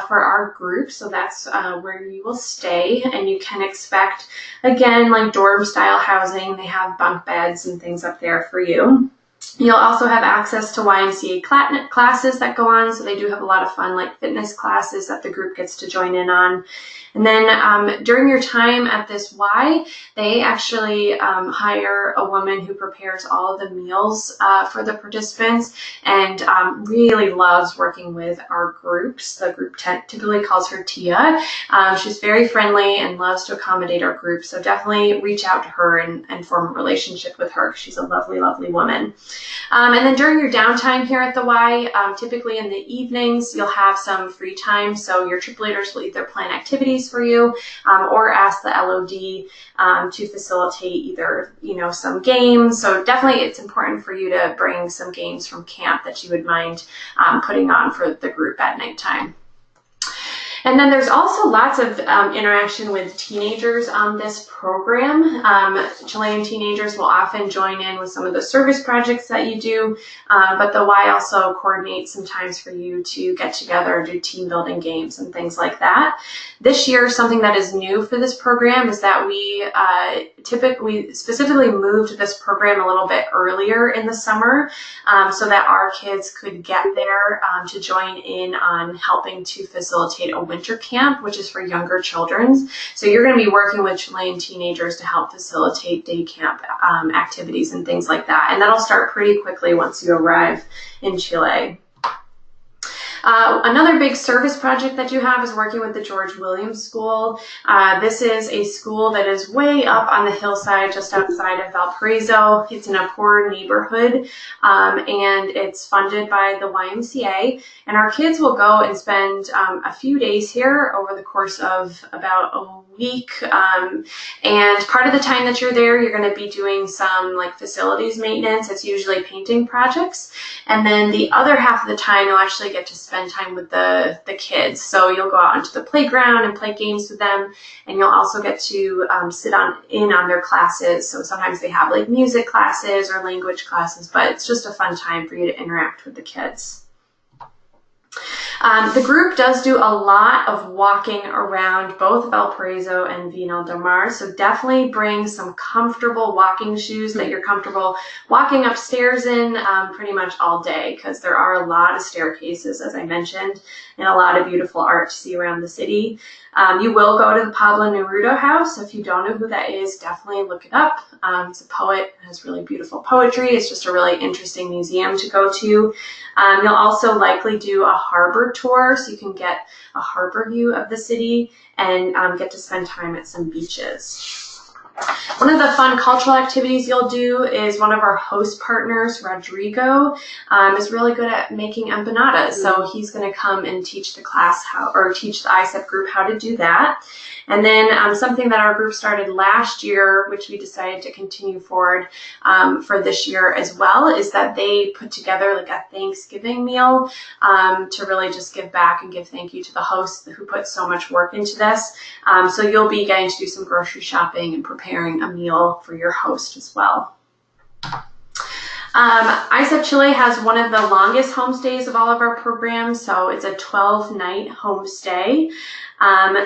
for our group. So that's where you will stay, and you can expect, again, like dorm style housing. They have bunk beds and things up there for you. You'll also have access to YMCA classes that go on, so they do have a lot of fun like fitness classes that the group gets to join in on. And then during your time at this Y, they actually hire a woman who prepares all of the meals for the participants and really loves working with our groups. The group typically calls her Tia. She's very friendly and loves to accommodate our group, so definitely reach out to her and form a relationship with her. She's a lovely, lovely woman. And then during your downtime here at the Y, typically in the evenings, you'll have some free time, so your trip leaders will either plan activities for you or ask the LOD to facilitate either, some games. So definitely it's important for you to bring some games from camp that you would mind putting on for the group at nighttime. And then there's also lots of interaction with teenagers on this program. Chilean teenagers will often join in with some of the service projects that you do, but the Y also coordinates sometimes for you to get together, do team building games and things like that. This year, something that is new for this program is that we specifically moved this program a little bit earlier in the summer so that our kids could get there to join in on helping to facilitate a winter camp, which is for younger children. So you're going to be working with Chilean teenagers to help facilitate day camp activities and things like that. And that'll start pretty quickly once you arrive in Chile. Another big service project that you have is working with the George Williams School. This is a school that is way up on the hillside just outside of Valparaiso. It's in a poor neighborhood, and it's funded by the YMCA. And our kids will go and spend a few days here over the course of about a week. And part of the time that you're there, you're going to be doing some like facilities maintenance. It's usually painting projects. And then the other half of the time, you'll actually get to spend spend time with the kids. So you'll go out into the playground and play games with them, and you'll also get to sit in on their classes. So sometimes they have like music classes or language classes, but it's just a fun time for you to interact with the kids. The group does do a lot of walking around both Valparaiso and Vinal del Mar, so definitely bring some comfortable walking shoes that you're comfortable walking upstairs in pretty much all day, because there are a lot of staircases, as I mentioned, and a lot of beautiful art to see around the city. You will go to the Pablo Neruda house. If you don't know who that is, definitely look it up. He's a poet, has really beautiful poetry. It's just a really interesting museum to go to. You'll also likely do a harbor tour, so you can get a harbor view of the city and get to spend time at some beaches. One of the fun cultural activities you'll do is one of our host partners, Rodrigo, is really good at making empanadas. So he's going to come and teach the class teach the ICEP group how to do that. And then something that our group started last year, which we decided to continue forward for this year as well, is that they put together like a Thanksgiving meal to really just give back and give thank you to the hosts who put so much work into this. So you'll be getting to do some grocery shopping and preparing a meal for your host as well. ICEP Chile has one of the longest homestays of all of our programs, so it's a 12-night homestay.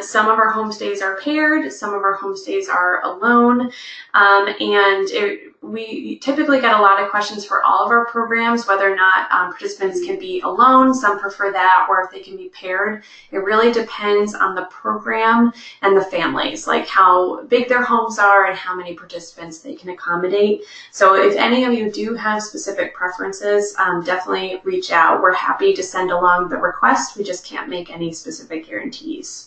Some of our homestays are paired, some of our homestays are alone, and we typically get a lot of questions for all of our programs, whether or not participants can be alone. Some prefer that, or if they can be paired. It really depends on the program and the families, like how big their homes are and how many participants they can accommodate. So if any of you do have specific preferences, definitely reach out. We're happy to send along the request. We just can't make any specific guarantees.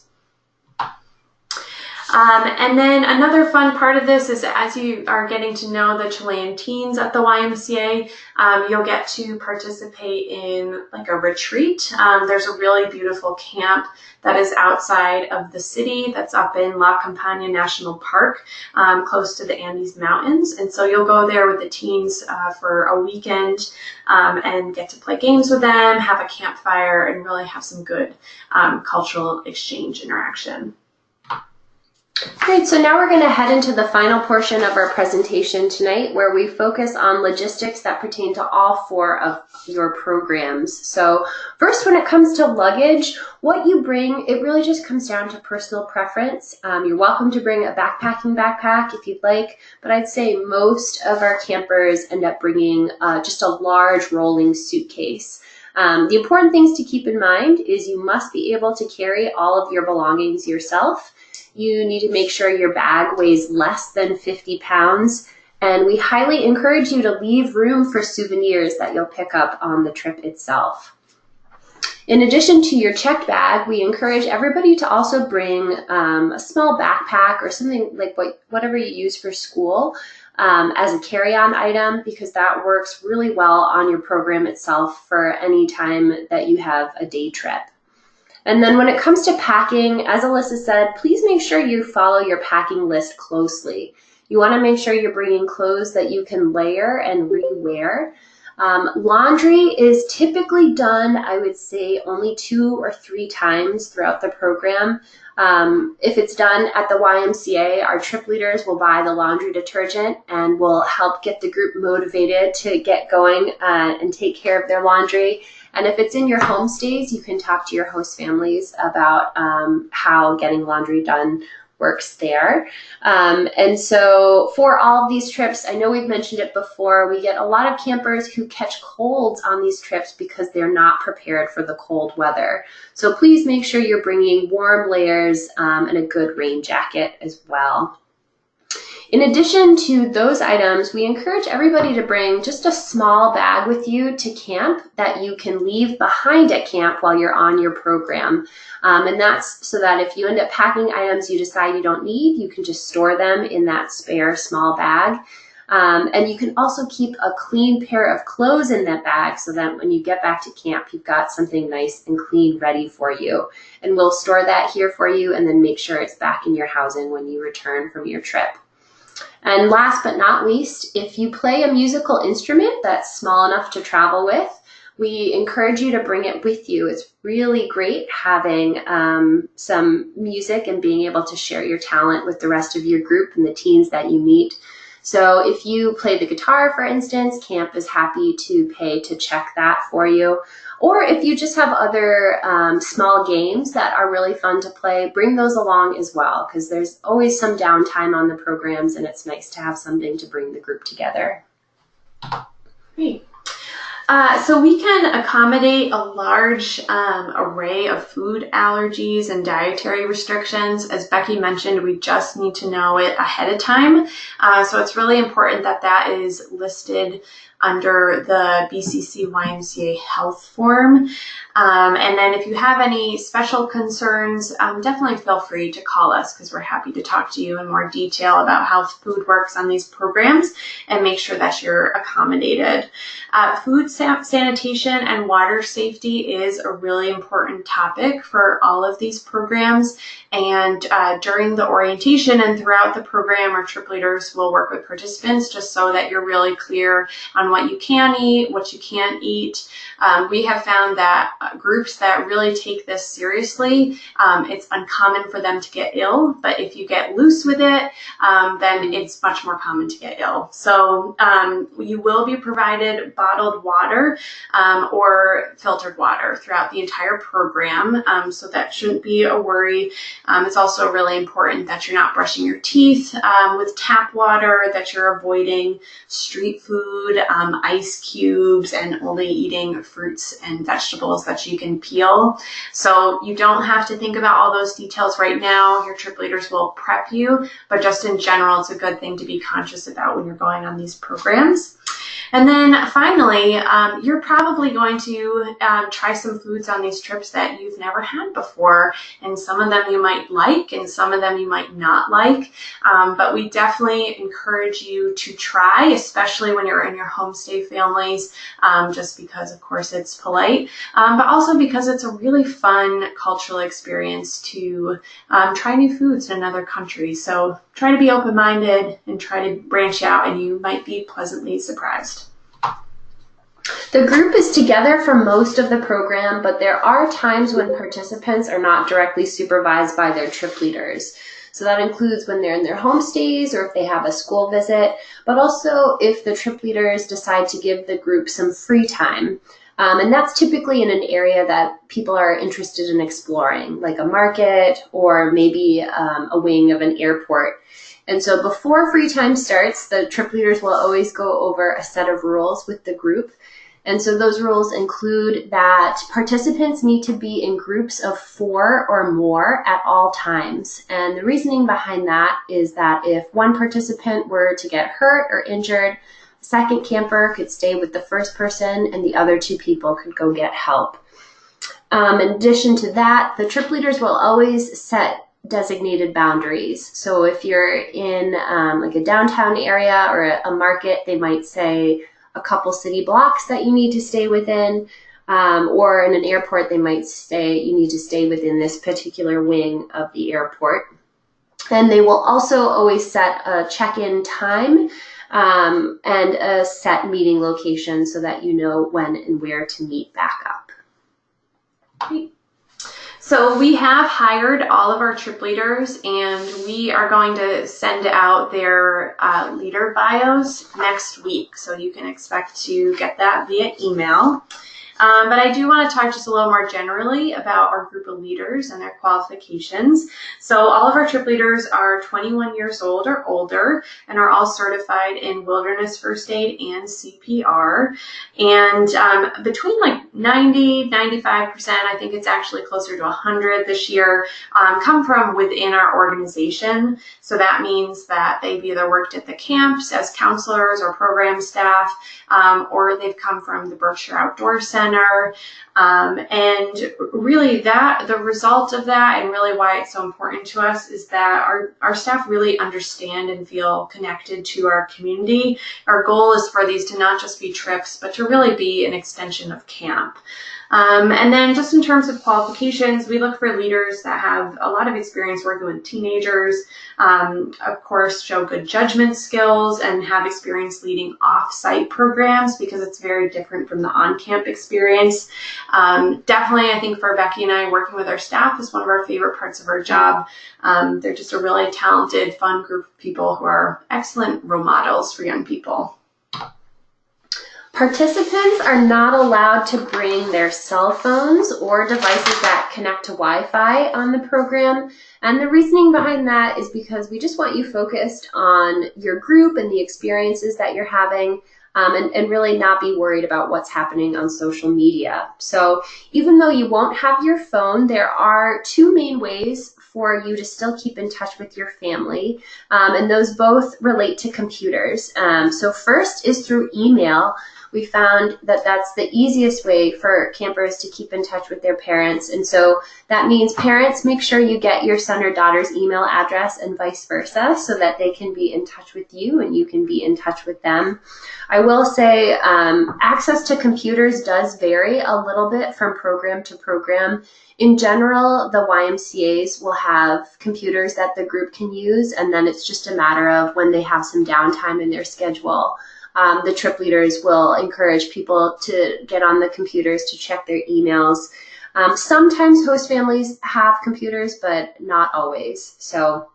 And then another fun part of this is, as you are getting to know the Chilean teens at the YMCA, you'll get to participate in like a retreat. There's a really beautiful camp that is outside of the city that's up in La Campana National Park, close to the Andes Mountains. And so you'll go there with the teens for a weekend and get to play games with them, have a campfire, and really have some good cultural exchange interaction. Great, so now we're going to head into the final portion of our presentation tonight, where we focus on logistics that pertain to all 4 of your programs. So first, when it comes to luggage, what you bring, it really just comes down to personal preference. You're welcome to bring a backpacking backpack if you'd like, but I'd say most of our campers end up bringing just a large rolling suitcase. The important things to keep in mind is you must be able to carry all of your belongings yourself. You need to make sure your bag weighs less than 50 pounds, and we highly encourage you to leave room for souvenirs that you'll pick up on the trip itself. In addition to your checked bag, we encourage everybody to also bring a small backpack or something like whatever you use for school as a carry-on item, because that works really well on your program itself for any time that you have a day trip. And then when it comes to packing, as Alyssa said, please make sure you follow your packing list closely. You want to make sure you're bringing clothes that you can layer and rewear. Laundry is typically done, I would say, only 2 or 3 times throughout the program. If it's done at the YMCA, our trip leaders will buy the laundry detergent and will help get the group motivated to get going and take care of their laundry. And if it's in your homestays, you can talk to your host families about how getting laundry done works there. And so for all of these trips, I know we've mentioned it before, we get a lot of campers who catch colds on these trips because they're not prepared for the cold weather. So please make sure you're bringing warm layers and a good rain jacket as well. In addition to those items, we encourage everybody to bring just a small bag with you to camp that you can leave behind at camp while you're on your program. And that's so that if you end up packing items you decide you don't need, you can just store them in that spare small bag. And you can also keep a clean pair of clothes in that bag so that when you get back to camp, you've got something nice and clean ready for you. And we'll store that here for you and then make sure it's back in your housing when you return from your trip. And last but not least, if you play a musical instrument that's small enough to travel with, we encourage you to bring it with you. It's really great having some music and being able to share your talent with the rest of your group and the teens that you meet. So if you play the guitar, for instance, camp is happy to pay to check that for you. Or if you just have other small games that are really fun to play, bring those along as well, because there's always some downtime on the programs, and it's nice to have something to bring the group together. Great. So we can accommodate a large array of food allergies and dietary restrictions. As Becky mentioned, we just need to know it ahead of time. So it's really important that that is listed under the BCC YMCA health form. And then if you have any special concerns, definitely feel free to call us, because we're happy to talk to you in more detail about how food works on these programs and make sure that you're accommodated. Food sanitation and water safety is a really important topic for all of these programs. And during the orientation and throughout the program, our trip leaders will work with participants just so that you're really clear on what you can eat, what you can't eat. We have found that groups that really take this seriously, it's uncommon for them to get ill, but if you get loose with it, then it's much more common to get ill. So you will be provided bottled water or filtered water throughout the entire program, so that shouldn't be a worry. It's also really important that you're not brushing your teeth with tap water, that you're avoiding street food, ice cubes, and only eating fruits and vegetables that you can peel. So you don't have to think about all those details right now. Your trip leaders will prep you, but just in general, it's a good thing to be conscious about when you're going on these programs. And then finally, you're probably going to try some foods on these trips that you've never had before. And some of them you might like, and some of them you might not like. But we definitely encourage you to try, especially when you're in your homestay families, just because, of course, it's polite, but also because it's a really fun cultural experience to try new foods in another country. So try to be open-minded and try to branch out, and you might be pleasantly surprised. The group is together for most of the program, but there are times when participants are not directly supervised by their trip leaders. So that includes when they're in their homestays or if they have a school visit, but also if the trip leaders decide to give the group some free time. And that's typically in an area that people are interested in exploring, like a market or maybe a wing of an airport. And so before free time starts, the trip leaders will always go over a set of rules with the group. And so those rules include that participants need to be in groups of 4 or more at all times. And the reasoning behind that is that if one participant were to get hurt or injured, the second camper could stay with the first person and the other 2 people could go get help. In addition to that, the trip leaders will always set designated boundaries. So if you're in like a downtown area or a market, they might say a couple city blocks that you need to stay within, or in an airport, they might say you need to stay within this particular wing of the airport. And they will also always set a check-in time and a set meeting location so that you know when and where to meet back up. Great. So we have hired all of our trip leaders, and we are going to send out their leader bios next week. So you can expect to get that via email. But I do want to talk just a little more generally about our group of leaders and their qualifications. So all of our trip leaders are 21 years old or older and are all certified in wilderness first aid and CPR. And between like 90, 95%, I think it's actually closer to 100 this year, come from within our organization. So that means that they've either worked at the camps as counselors or program staff, or they've come from the Berkshire Outdoor Center. And really the result of that, and really why it's so important to us, is that our staff really understand and feel connected to our community. Our goal is for these to not just be trips, but to really be an extension of camp. camp. And then just in terms of qualifications, we look for leaders that have a lot of experience working with teenagers, of course, show good judgment skills and have experience leading off-site programs because it's very different from the on-camp experience. Definitely, I think for Becky and I, working with our staff is one of our favorite parts of our job. They're just a really talented, fun group of people who are excellent role models for young people. Participants are not allowed to bring their cell phones or devices that connect to Wi-Fi on the program. And the reasoning behind that is because we just want you focused on your group and the experiences that you're having, and really not be worried about what's happening on social media. So even though you won't have your phone, there are two main ways for you to still keep in touch with your family, and those both relate to computers. So first is through email. We found that that's the easiest way for campers to keep in touch with their parents. And so that means parents, make sure you get your son or daughter's email address and vice versa so that they can be in touch with you and you can be in touch with them. I will say access to computers does vary a little bit from program to program. In general, the YMCAs will have computers that the group can use, and then it's just a matter of when they have some downtime in their schedule. The trip leaders will encourage people to get on the computers to check their emails. Sometimes host families have computers, but not always. So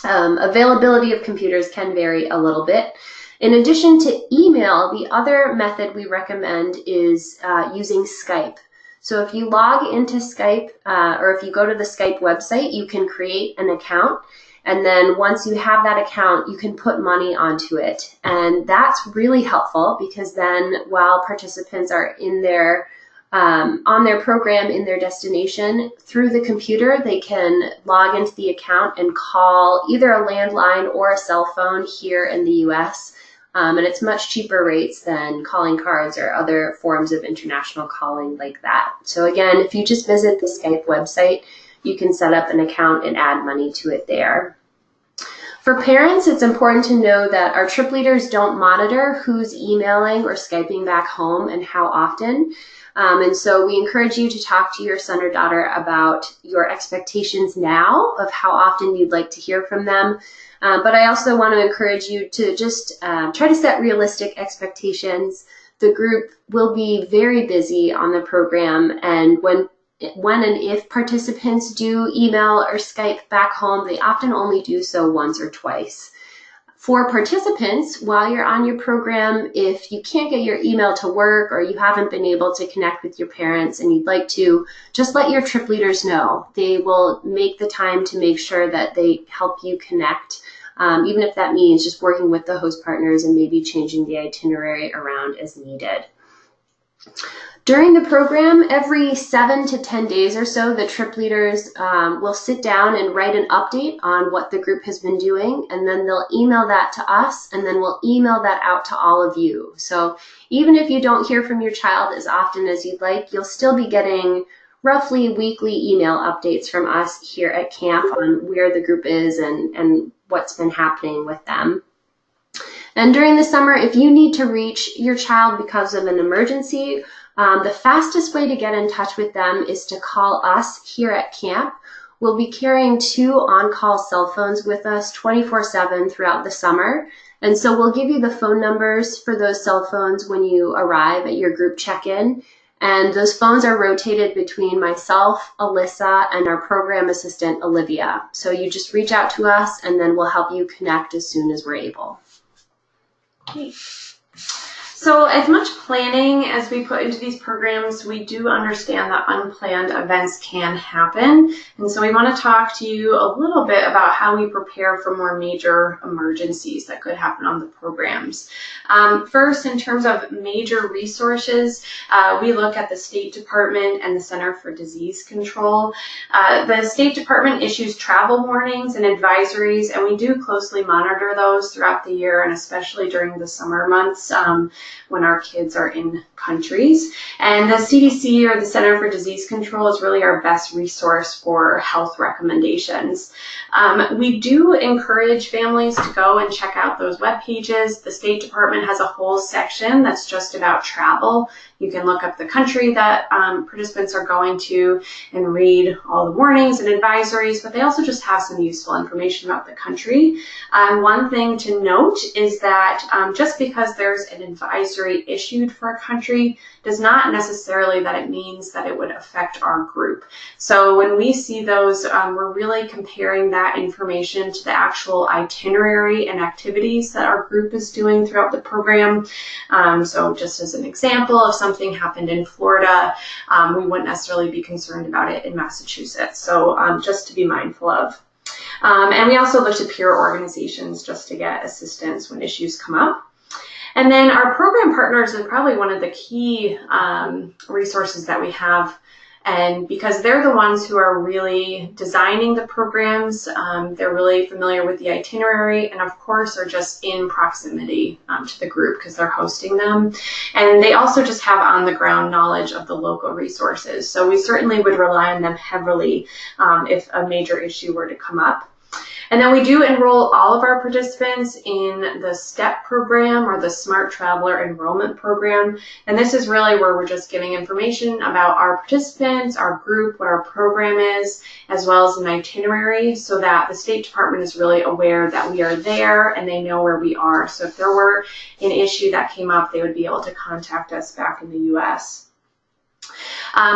availability of computers can vary a little bit. In addition to email, the other method we recommend is using Skype. So if you log into Skype, or if you go to the Skype website, you can create an account. And then once you have that account, you can put money onto it. And that's really helpful because then while participants are in their, on their program in their destination, through the computer, they can log into the account and call either a landline or a cell phone here in the US. And it's much cheaper rates than calling cards or other forms of international calling like that. So again, if you just visit the Skype website, you can set up an account and add money to it there. For parents, it's important to know that our trip leaders don't monitor who's emailing or Skyping back home and how often. And so we encourage you to talk to your son or daughter about your expectations now of how often you'd like to hear from them. But I also want to encourage you to just try to set realistic expectations. The group will be very busy on the program, and when and if participants do email or Skype back home, they often only do so once or twice. For participants, while you're on your program, if you can't get your email to work or you haven't been able to connect with your parents and you'd like to, just let your trip leaders know. They will make the time to make sure that they help you connect, even if that means just working with the host partners and maybe changing the itinerary around as needed. During the program, every 7 to 10 days or so, the trip leaders will sit down and write an update on what the group has been doing, and then they'll email that to us, and then we'll email that out to all of you. So even if you don't hear from your child as often as you'd like, you'll still be getting roughly weekly email updates from us here at camp on where the group is and what's been happening with them. And during the summer, if you need to reach your child because of an emergency, the fastest way to get in touch with them is to call us here at camp. We'll be carrying 2 on-call cell phones with us 24/7 throughout the summer. And so we'll give you the phone numbers for those cell phones when you arrive at your group check-in. And those phones are rotated between myself, Alyssa, and our program assistant, Olivia. So you just reach out to us and then we'll help you connect as soon as we're able. Okay. So as much planning as we put into these programs, we do understand that unplanned events can happen. And so we want to talk to you a little bit about how we prepare for more major emergencies that could happen on the programs. First, in terms of major resources, we look at the State Department and the Center for Disease Control. The State Department issues travel warnings and advisories, and we do closely monitor those throughout the year and especially during the summer months. when our kids are in countries. And the CDC, or the Center for Disease Control, is really our best resource for health recommendations. We do encourage families to go and check out those web pages. The State Department has a whole section that's just about travel. You can look up the country that participants are going to and read all the warnings and advisories, but they also just have some useful information about the country. One thing to note is that just because there's an advisory issued for a country does not necessarily that it means that it would affect our group. So when we see those, we're really comparing that information to the actual itinerary and activities that our group is doing throughout the program. So just as an example, if something happened in Florida, we wouldn't necessarily be concerned about it in Massachusetts. So just to be mindful of. And we also look to peer organizations just to get assistance when issues come up. And then our program partners are probably one of the key resources that we have, and because they're the ones who are really designing the programs, they're really familiar with the itinerary, and of course are just in proximity to the group because they're hosting them. And they also just have on-the-ground knowledge of the local resources. So we certainly would rely on them heavily if a major issue were to come up. And then we do enroll all of our participants in the STEP program, or the Smart Traveler Enrollment Program. And this is really where we're just giving information about our participants, our group, what our program is, as well as an itinerary, so that the State Department is really aware that we are there and they know where we are. So if there were an issue that came up, they would be able to contact us back in the U.S.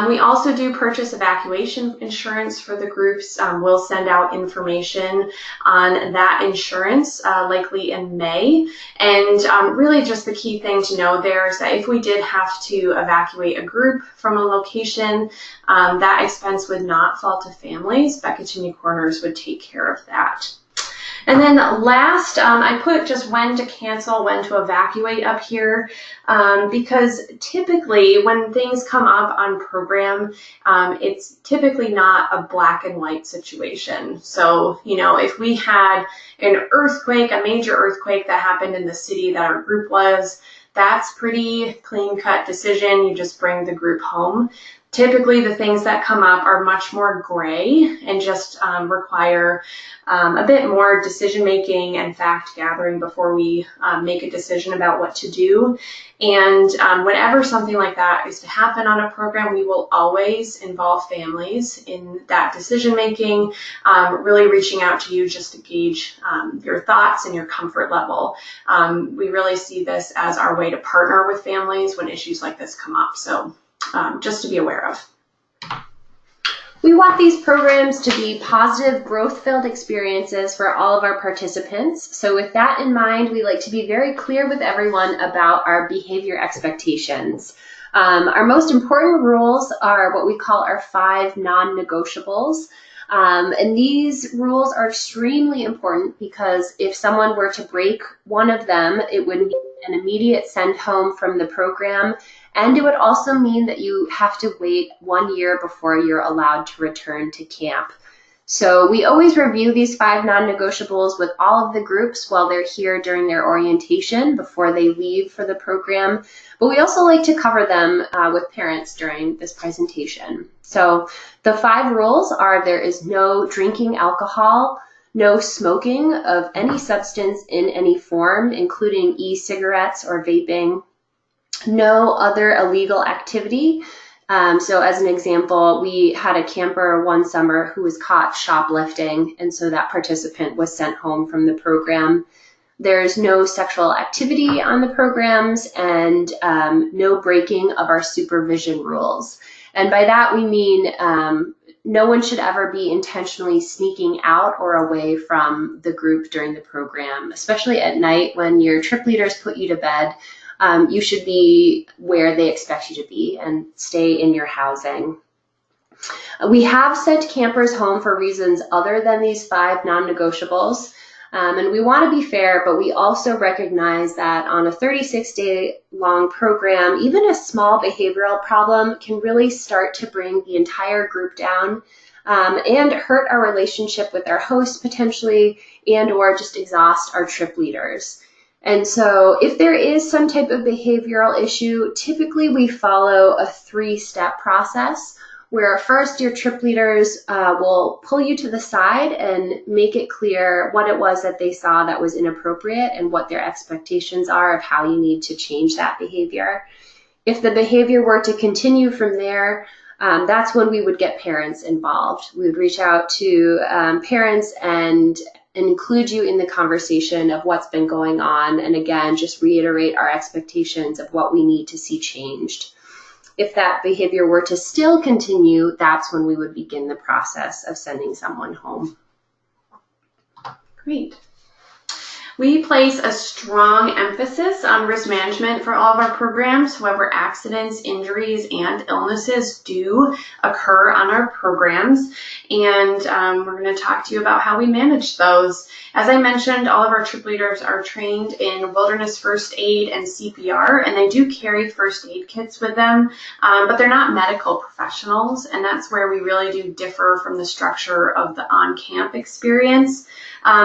We also do purchase evacuation insurance for the groups. We'll send out information on that insurance likely in May. And really just the key thing to know there is that if we did have to evacuate a group from a location, that expense would not fall to families. Becket-Chimney Corners would take care of that. And then last, I put just when to cancel, when to evacuate up here, because typically when things come up on program, it's typically not a black and white situation. So, you know, if we had an earthquake, a major earthquake that happened in the city that our group was, that's pretty clean-cut decision. You just bring the group home. Typically, the things that come up are much more gray and just require a bit more decision-making and fact-gathering before we make a decision about what to do. And whenever something like that is to happen on a program, we will always involve families in that decision-making, really reaching out to you just to gauge your thoughts and your comfort level. We really see this as our way to partner with families when issues like this come up. So just to be aware of. We want these programs to be positive, growth-filled experiences for all of our participants. So with that in mind, we like to be very clear with everyone about our behavior expectations. Our most important rules are what we call our 5 non-negotiables. And these rules are extremely important because if someone were to break one of them, it would be an immediate send home from the program. And it would also mean that you have to wait 1 year before you're allowed to return to camp. So we always review these 5 non-negotiables with all of the groups while they're here during their orientation before they leave for the program. But we also like to cover them with parents during this presentation. So the 5 rules are: there is no drinking alcohol, no smoking of any substance in any form, including e-cigarettes or vaping, no other illegal activity. So as an example, we had a camper one summer who was caught shoplifting, and so that participant was sent home from the program. There's no sexual activity on the programs, and no breaking of our supervision rules. And by that we mean no one should ever be intentionally sneaking out or away from the group during the program, especially at night when your trip leaders put you to bed. You should be where they expect you to be and stay in your housing. We have sent campers home for reasons other than these 5 non-negotiables. And we want to be fair, but we also recognize that on a 36-day-long program, even a small behavioral problem can really start to bring the entire group down and hurt our relationship with our host potentially, and or just exhaust our trip leaders. And so if there is some type of behavioral issue, typically we follow a 3-step process where first your trip leaders will pull you to the side and make it clear what it was that they saw that was inappropriate and what their expectations are of how you need to change that behavior. If the behavior were to continue from there, that's when we would get parents involved. We would reach out to parents and include you in the conversation of what's been going on, and again, just reiterate our expectations of what we need to see changed. If that behavior were to still continue, that's when we would begin the process of sending someone home. Great. We place a strong emphasis on risk management for all of our programs. However, accidents, injuries, and illnesses do occur on our programs, and we're going to talk to you about how we manage those. As I mentioned, all of our trip leaders are trained in wilderness first aid and CPR, and they do carry first aid kits with them, but they're not medical professionals, and that's where we really do differ from the structure of the on-camp experience.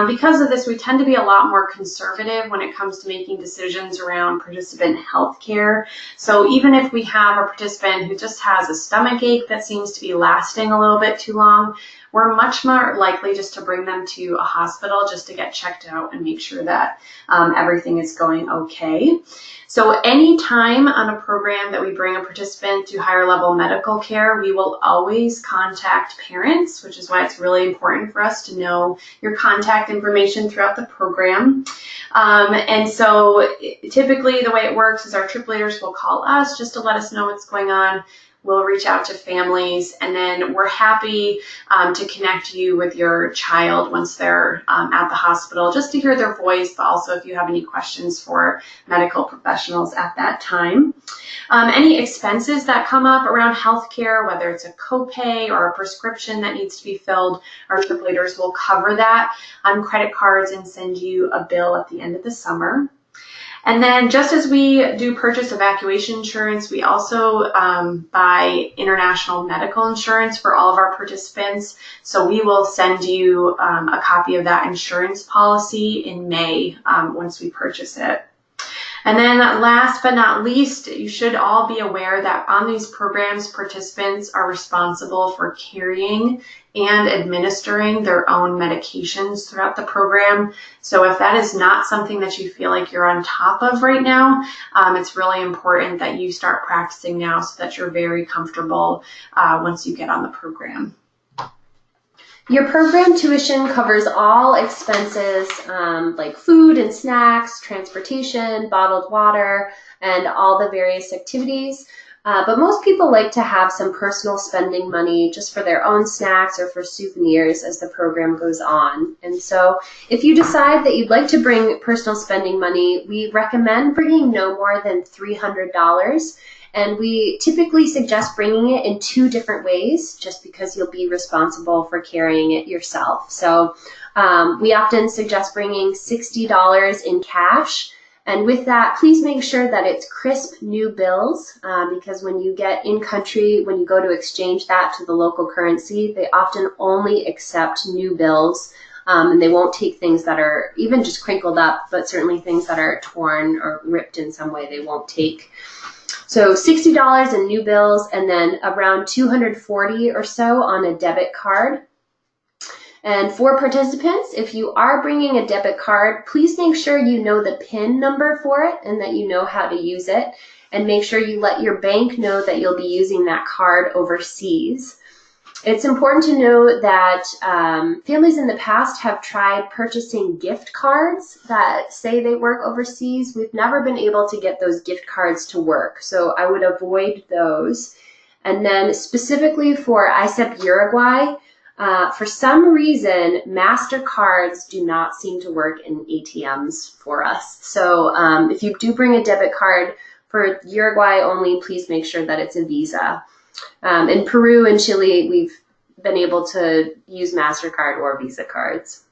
Because of this, we tend to be a lot more conservative when it comes to making decisions around participant health care. So even if we have a participant who just has a stomach ache that seems to be lasting a little bit too long, we're much more likely just to bring them to a hospital just to get checked out and make sure that everything is going okay. So anytime on a program that we bring a participant to higher level medical care, we will always contact parents, which is why it's really important for us to know your contact information throughout the program. And so typically the way it works is our trip leaders will call us just to let us know what's going on. We'll reach out to families, and then we're happy to connect you with your child once they're at the hospital, just to hear their voice, but also if you have any questions for medical professionals at that time. Any expenses that come up around healthcare, whether it's a copay or a prescription that needs to be filled, our trip leaders will cover that on credit cards and send you a bill at the end of the summer. And then just as we do purchase evacuation insurance, we also buy international medical insurance for all of our participants. So we will send you a copy of that insurance policy in May once we purchase it. And then last but not least, you should all be aware that on these programs, participants are responsible for carrying and administering their own medications throughout the program. So if that is not something that you feel like you're on top of right now, it's really important that you start practicing now so that you're very comfortable once you get on the program. Your program tuition covers all expenses like food and snacks, transportation, bottled water, and all the various activities. But most people like to have some personal spending money just for their own snacks or for souvenirs as the program goes on. And so if you decide that you'd like to bring personal spending money, we recommend bringing no more than $300. And we typically suggest bringing it in 2 different ways, just because you'll be responsible for carrying it yourself. So we often suggest bringing $60 in cash. And with that, please make sure that it's crisp new bills, because when you get in country, when you go to exchange that to the local currency, they often only accept new bills. And they won't take things that are even just crinkled up, but certainly things that are torn or ripped in some way they won't take. So $60 in new bills, and then around $240 or so on a debit card. And for participants, if you are bringing a debit card, please make sure you know the PIN number for it and that you know how to use it. And make sure you let your bank know that you'll be using that card overseas. It's important to know that families in the past have tried purchasing gift cards that say they work overseas. We've never been able to get those gift cards to work, so I would avoid those. And then specifically for ICEP Uruguay, for some reason, MasterCards do not seem to work in ATMs for us. So if you do bring a debit card for Uruguay only, please make sure that it's a Visa. In Peru and Chile, we've been able to use MasterCard or Visa cards.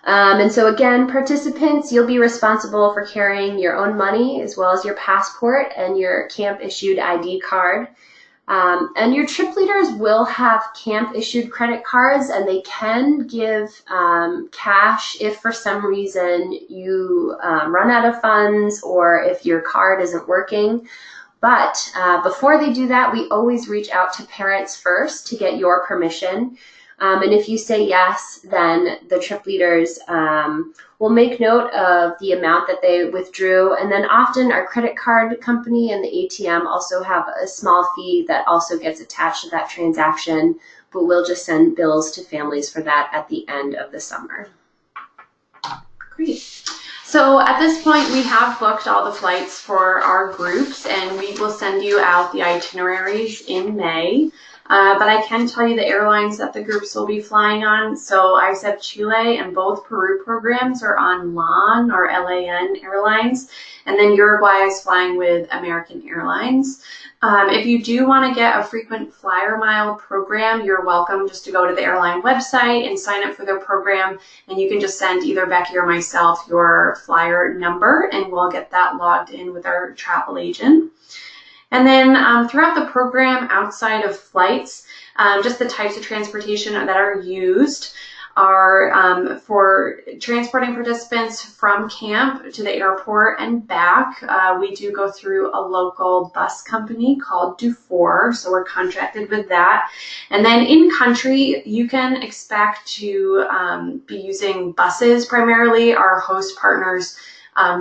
And so again, participants, you'll be responsible for carrying your own money as well as your passport and your camp-issued ID card. And your trip leaders will have camp issued credit cards, and they can give cash if for some reason you run out of funds or if your card isn't working. But before they do that, we always reach out to parents first to get your permission. And if you say yes, then the trip leaders will make note of the amount that they withdrew. And then often our credit card company and the ATM also have a small fee that also gets attached to that transaction, but we'll just send bills to families for that at the end of the summer. Great. So at this point, we have booked all the flights for our groups, and we will send you out the itineraries in May. But I can tell you the airlines that the groups will be flying on. So ICEP Chile and both Peru programs are on LAN or LAN Airlines. And then Uruguay is flying with American Airlines. If you do want to get a frequent flyer mile program, you're welcome just to go to the airline website and sign up for their program. And you can just send either Becky or myself your flyer number, and we'll get that logged in with our travel agent. And then throughout the program, outside of flights, just the types of transportation that are used are for transporting participants from camp to the airport and back. We do go through a local bus company called Dufour, so we're contracted with that. And then in country, you can expect to be using buses primarily. Our host partners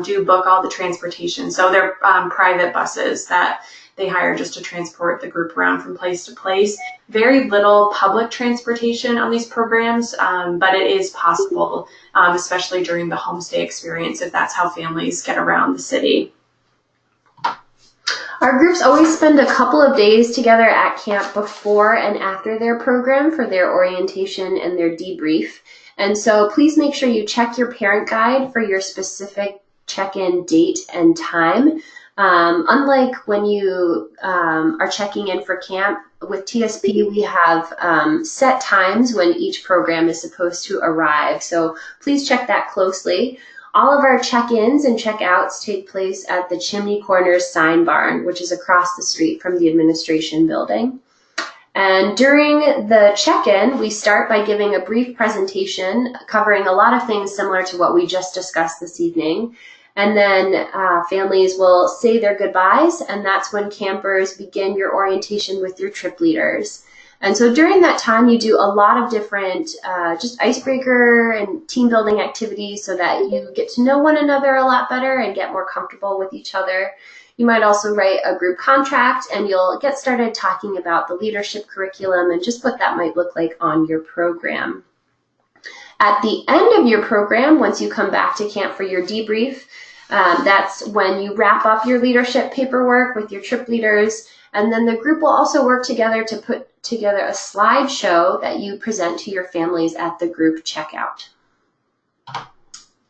do book all the transportation, so they're private buses that they hire just to transport the group around from place to place. Very little public transportation on these programs, but it is possible, especially during the homestay experience, if that's how families get around the city. Our groups always spend a couple of days together at camp before and after their program for their orientation and their debrief. And so please make sure you check your parent guide for your specific check-in date and time. Unlike when you are checking in for camp, with TSP we have set times when each program is supposed to arrive. So please check that closely. All of our check-ins and check-outs take place at the Chimney Corners Sign Barn, which is across the street from the administration building. And during the check-in, we start by giving a brief presentation covering a lot of things similar to what we just discussed this evening. And then families will say their goodbyes, and that's when campers begin your orientation with your trip leaders. And so during that time, you do a lot of different just icebreaker and team building activities so that you get to know one another a lot better and get more comfortable with each other. You might also write a group contract, and you'll get started talking about the leadership curriculum and just what that might look like on your program. At the end of your program, once you come back to camp for your debrief, that's when you wrap up your leadership paperwork with your trip leaders, and then the group will also work together to put together a slideshow that you present to your families at the group checkout.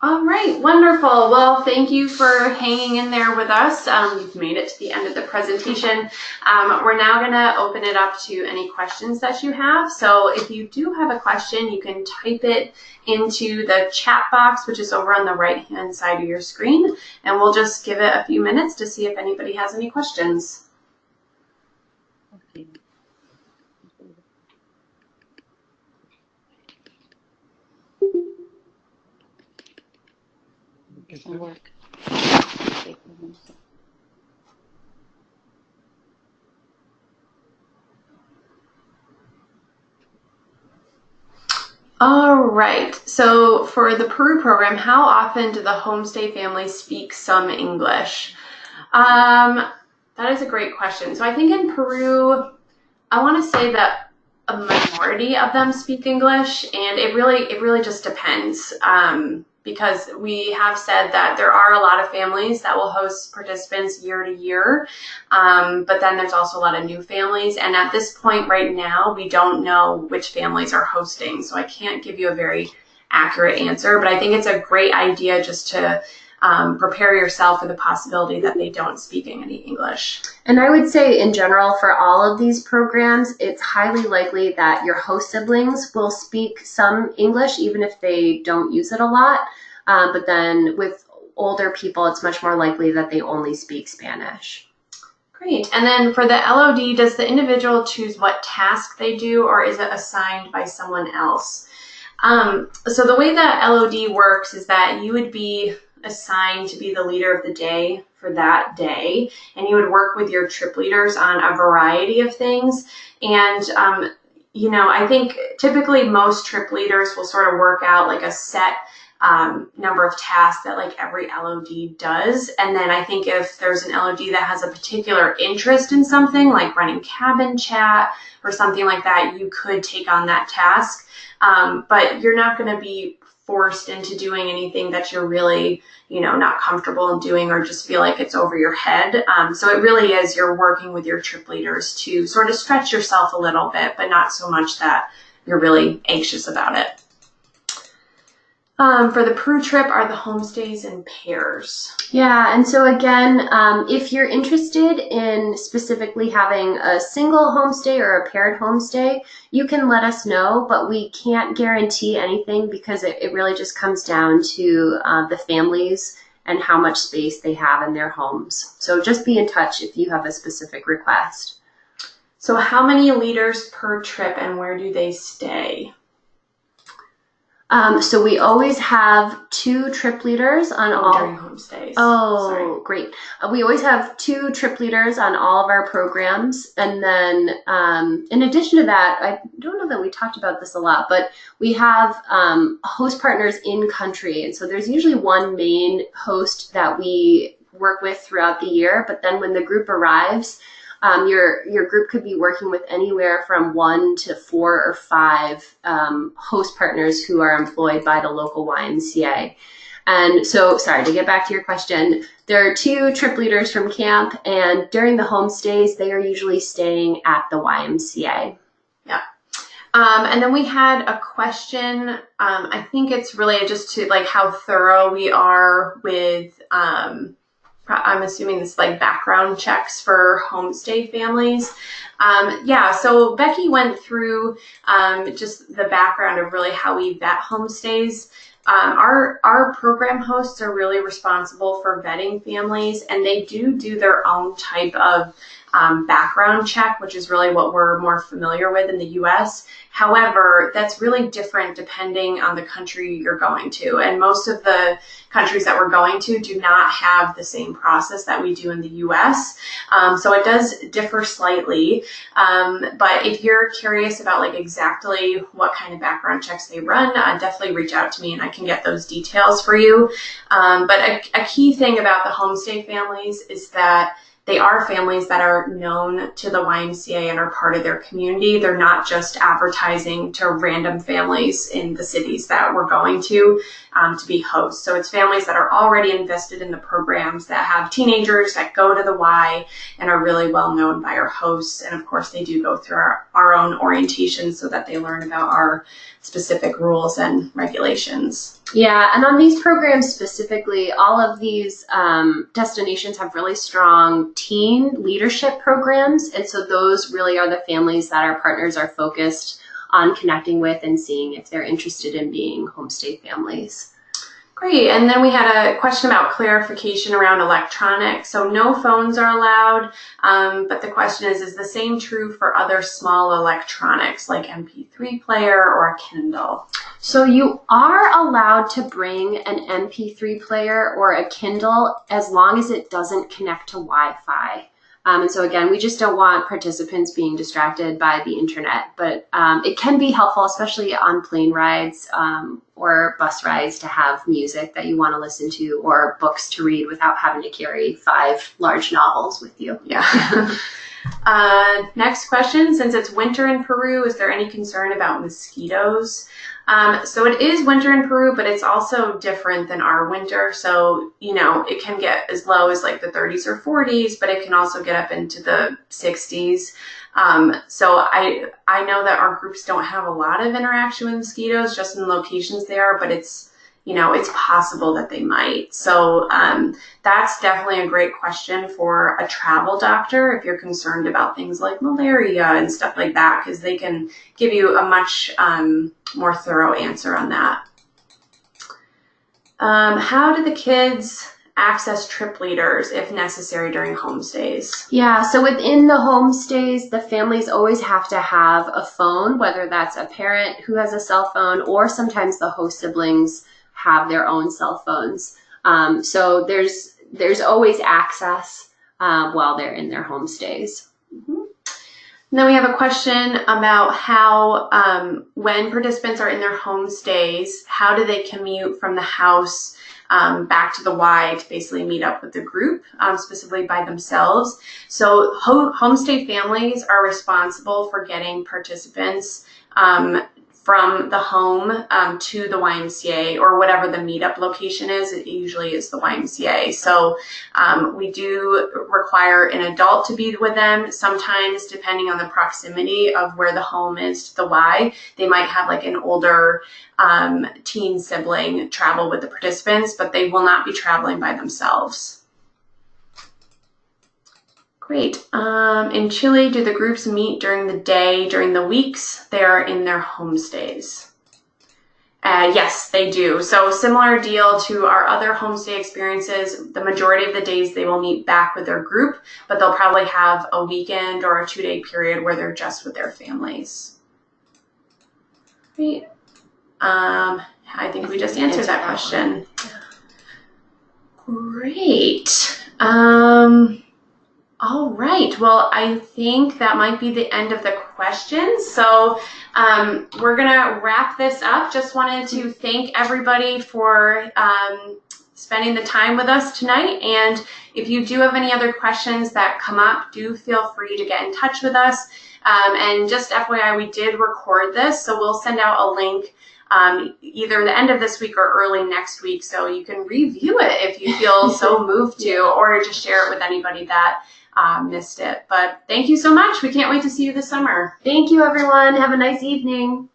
All right, wonderful. Well, thank you for hanging in there with us. You've made it to the end of the presentation. We're now going to open it up to any questions that you have. So if you do have a question, you can type it into the chat box, which is over on the right-hand side of your screen, and we'll just give it a few minutes to see if anybody has any questions. Work. All right, so for the Peru program, how often do the homestay families speak some English? That is a great question. So I think in Peru, I want to say that a majority of them speak English, and it really just depends. Because we have said that there are a lot of families that will host participants year to year, but then there's also a lot of new families. And at this point right now, we don't know which families are hosting, so I can't give you a very accurate answer, but I think it's a great idea just to prepare yourself for the possibility that they don't speak any English. And I would say in general for all of these programs, it's highly likely that your host siblings will speak some English even if they don't use it a lot. But then with older people, it's much more likely that they only speak Spanish. Great. And then for the LOD, does the individual choose what task they do, or is it assigned by someone else? So the way that LOD works is that you would be assigned to be the leader of the day for that day, and you would work with your trip leaders on a variety of things. And I think typically most trip leaders will sort of work out like a set number of tasks that like every LOD does. And then I think if there's an LOD that has a particular interest in something like running cabin chat or something like that, you could take on that task. But you're not going to be forced into doing anything that you're really, not comfortable in doing or just feel like it's over your head. So it really is, you're working with your trip leaders to sort of stretch yourself a little bit, but not so much that you're really anxious about it. For the Peru trip, are the homestays in pairs? Yeah, and so again, if you're interested in specifically having a single homestay or a paired homestay, you can let us know, but we can't guarantee anything because it really just comes down to the families and how much space they have in their homes. So just be in touch if you have a specific request. So how many leaders per trip and where do they stay? So we always have 2 trip leaders on all during homestays. Oh, sorry. Great. We always have 2 trip leaders on all of our programs. And then in addition to that, I don't know that we talked about this a lot, but we have host partners in country. And so there's usually one main host that we work with throughout the year. But then when the group arrives, your group could be working with anywhere from 1 to 4 or 5 host partners who are employed by the local YMCA. And so, sorry, to get back to your question, there are 2 trip leaders from camp, and during the homestays, they are usually staying at the YMCA. Yeah. And then we had a question, I think it's related just to like how thorough we are with I'm assuming this is like background checks for homestay families. So Becky went through just the background of really how we vet homestays. Our program hosts are really responsible for vetting families, and they do their own type of background check, which is really what we're more familiar with in the U.S. However, that's really different depending on the country you're going to. And most of the countries that we're going to do not have the same process that we do in the U.S. So it does differ slightly. But if you're curious about like exactly what kind of background checks they run, definitely reach out to me and I can get those details for you. But a key thing about the homestay families is that they are families that are known to the YMCA and are part of their community. They're not just advertising to random families in the cities that we're going to be hosts. So it's families that are already invested in the programs, that have teenagers that go to the Y and are really well known by our hosts. And of course, they do go through our own orientation so that they learn about our specific rules and regulations. Yeah, and on these programs specifically, all of these destinations have really strong teen leadership programs. And so those really are the families that our partners are focused on connecting with and seeing if they're interested in being homestay families. Great. And then we had a question about clarification around electronics. So no phones are allowed, but the question is the same true for other small electronics like MP3 player or a Kindle? So you are allowed to bring an MP3 player or a Kindle as long as it doesn't connect to Wi-Fi. And so again, we just don't want participants being distracted by the internet, but it can be helpful, especially on plane rides or bus rides, to have music that you want to listen to or books to read without having to carry 5 large novels with you. Yeah. Next question, since it's winter in Peru, is there any concern about mosquitoes? So it is winter in Peru, but it's also different than our winter. So, it can get as low as like the 30s or 40s, but it can also get up into the 60s. So I know that our groups don't have a lot of interaction with mosquitoes, just in the locations they are, but it's possible that they might. So that's definitely a great question for a travel doctor if you're concerned about things like malaria and stuff like that, because they can give you a much more thorough answer on that. How do the kids access trip leaders if necessary during homestays? Yeah, so within the homestays, the families always have to have a phone, whether that's a parent who has a cell phone or sometimes the host siblings have their own cell phones. So there's always access while they're in their homestays. Mm-hmm. And then we have a question about how when participants are in their homestays, how do they commute from the house back to the Y to basically meet up with the group, specifically by themselves. So homestay families are responsible for getting participants from the home to the YMCA or whatever the meetup location is. It usually is the YMCA. So we do require an adult to be with them. Sometimes, depending on the proximity of where the home is to the Y, they might have like an older teen sibling travel with the participants, but they will not be traveling by themselves. Great. In Chile, do the groups meet during the day, during the weeks they are in their homestays? Yes, they do. So similar deal to our other homestay experiences, the majority of the days they will meet back with their group, but they'll probably have a weekend or a 2-day period where they're just with their families. Great. I think we just answered that question. Great. All right. Well, I think that might be the end of the questions. So we're going to wrap this up. Just wanted to thank everybody for spending the time with us tonight. And if you do have any other questions that come up, do feel free to get in touch with us. And just FYI, we did record this, so we'll send out a link either the end of this week or early next week, so you can review it if you feel so moved to, or just share it with anybody that missed it. But thank you so much. We can't wait to see you this summer. Thank you, everyone. Have a nice evening.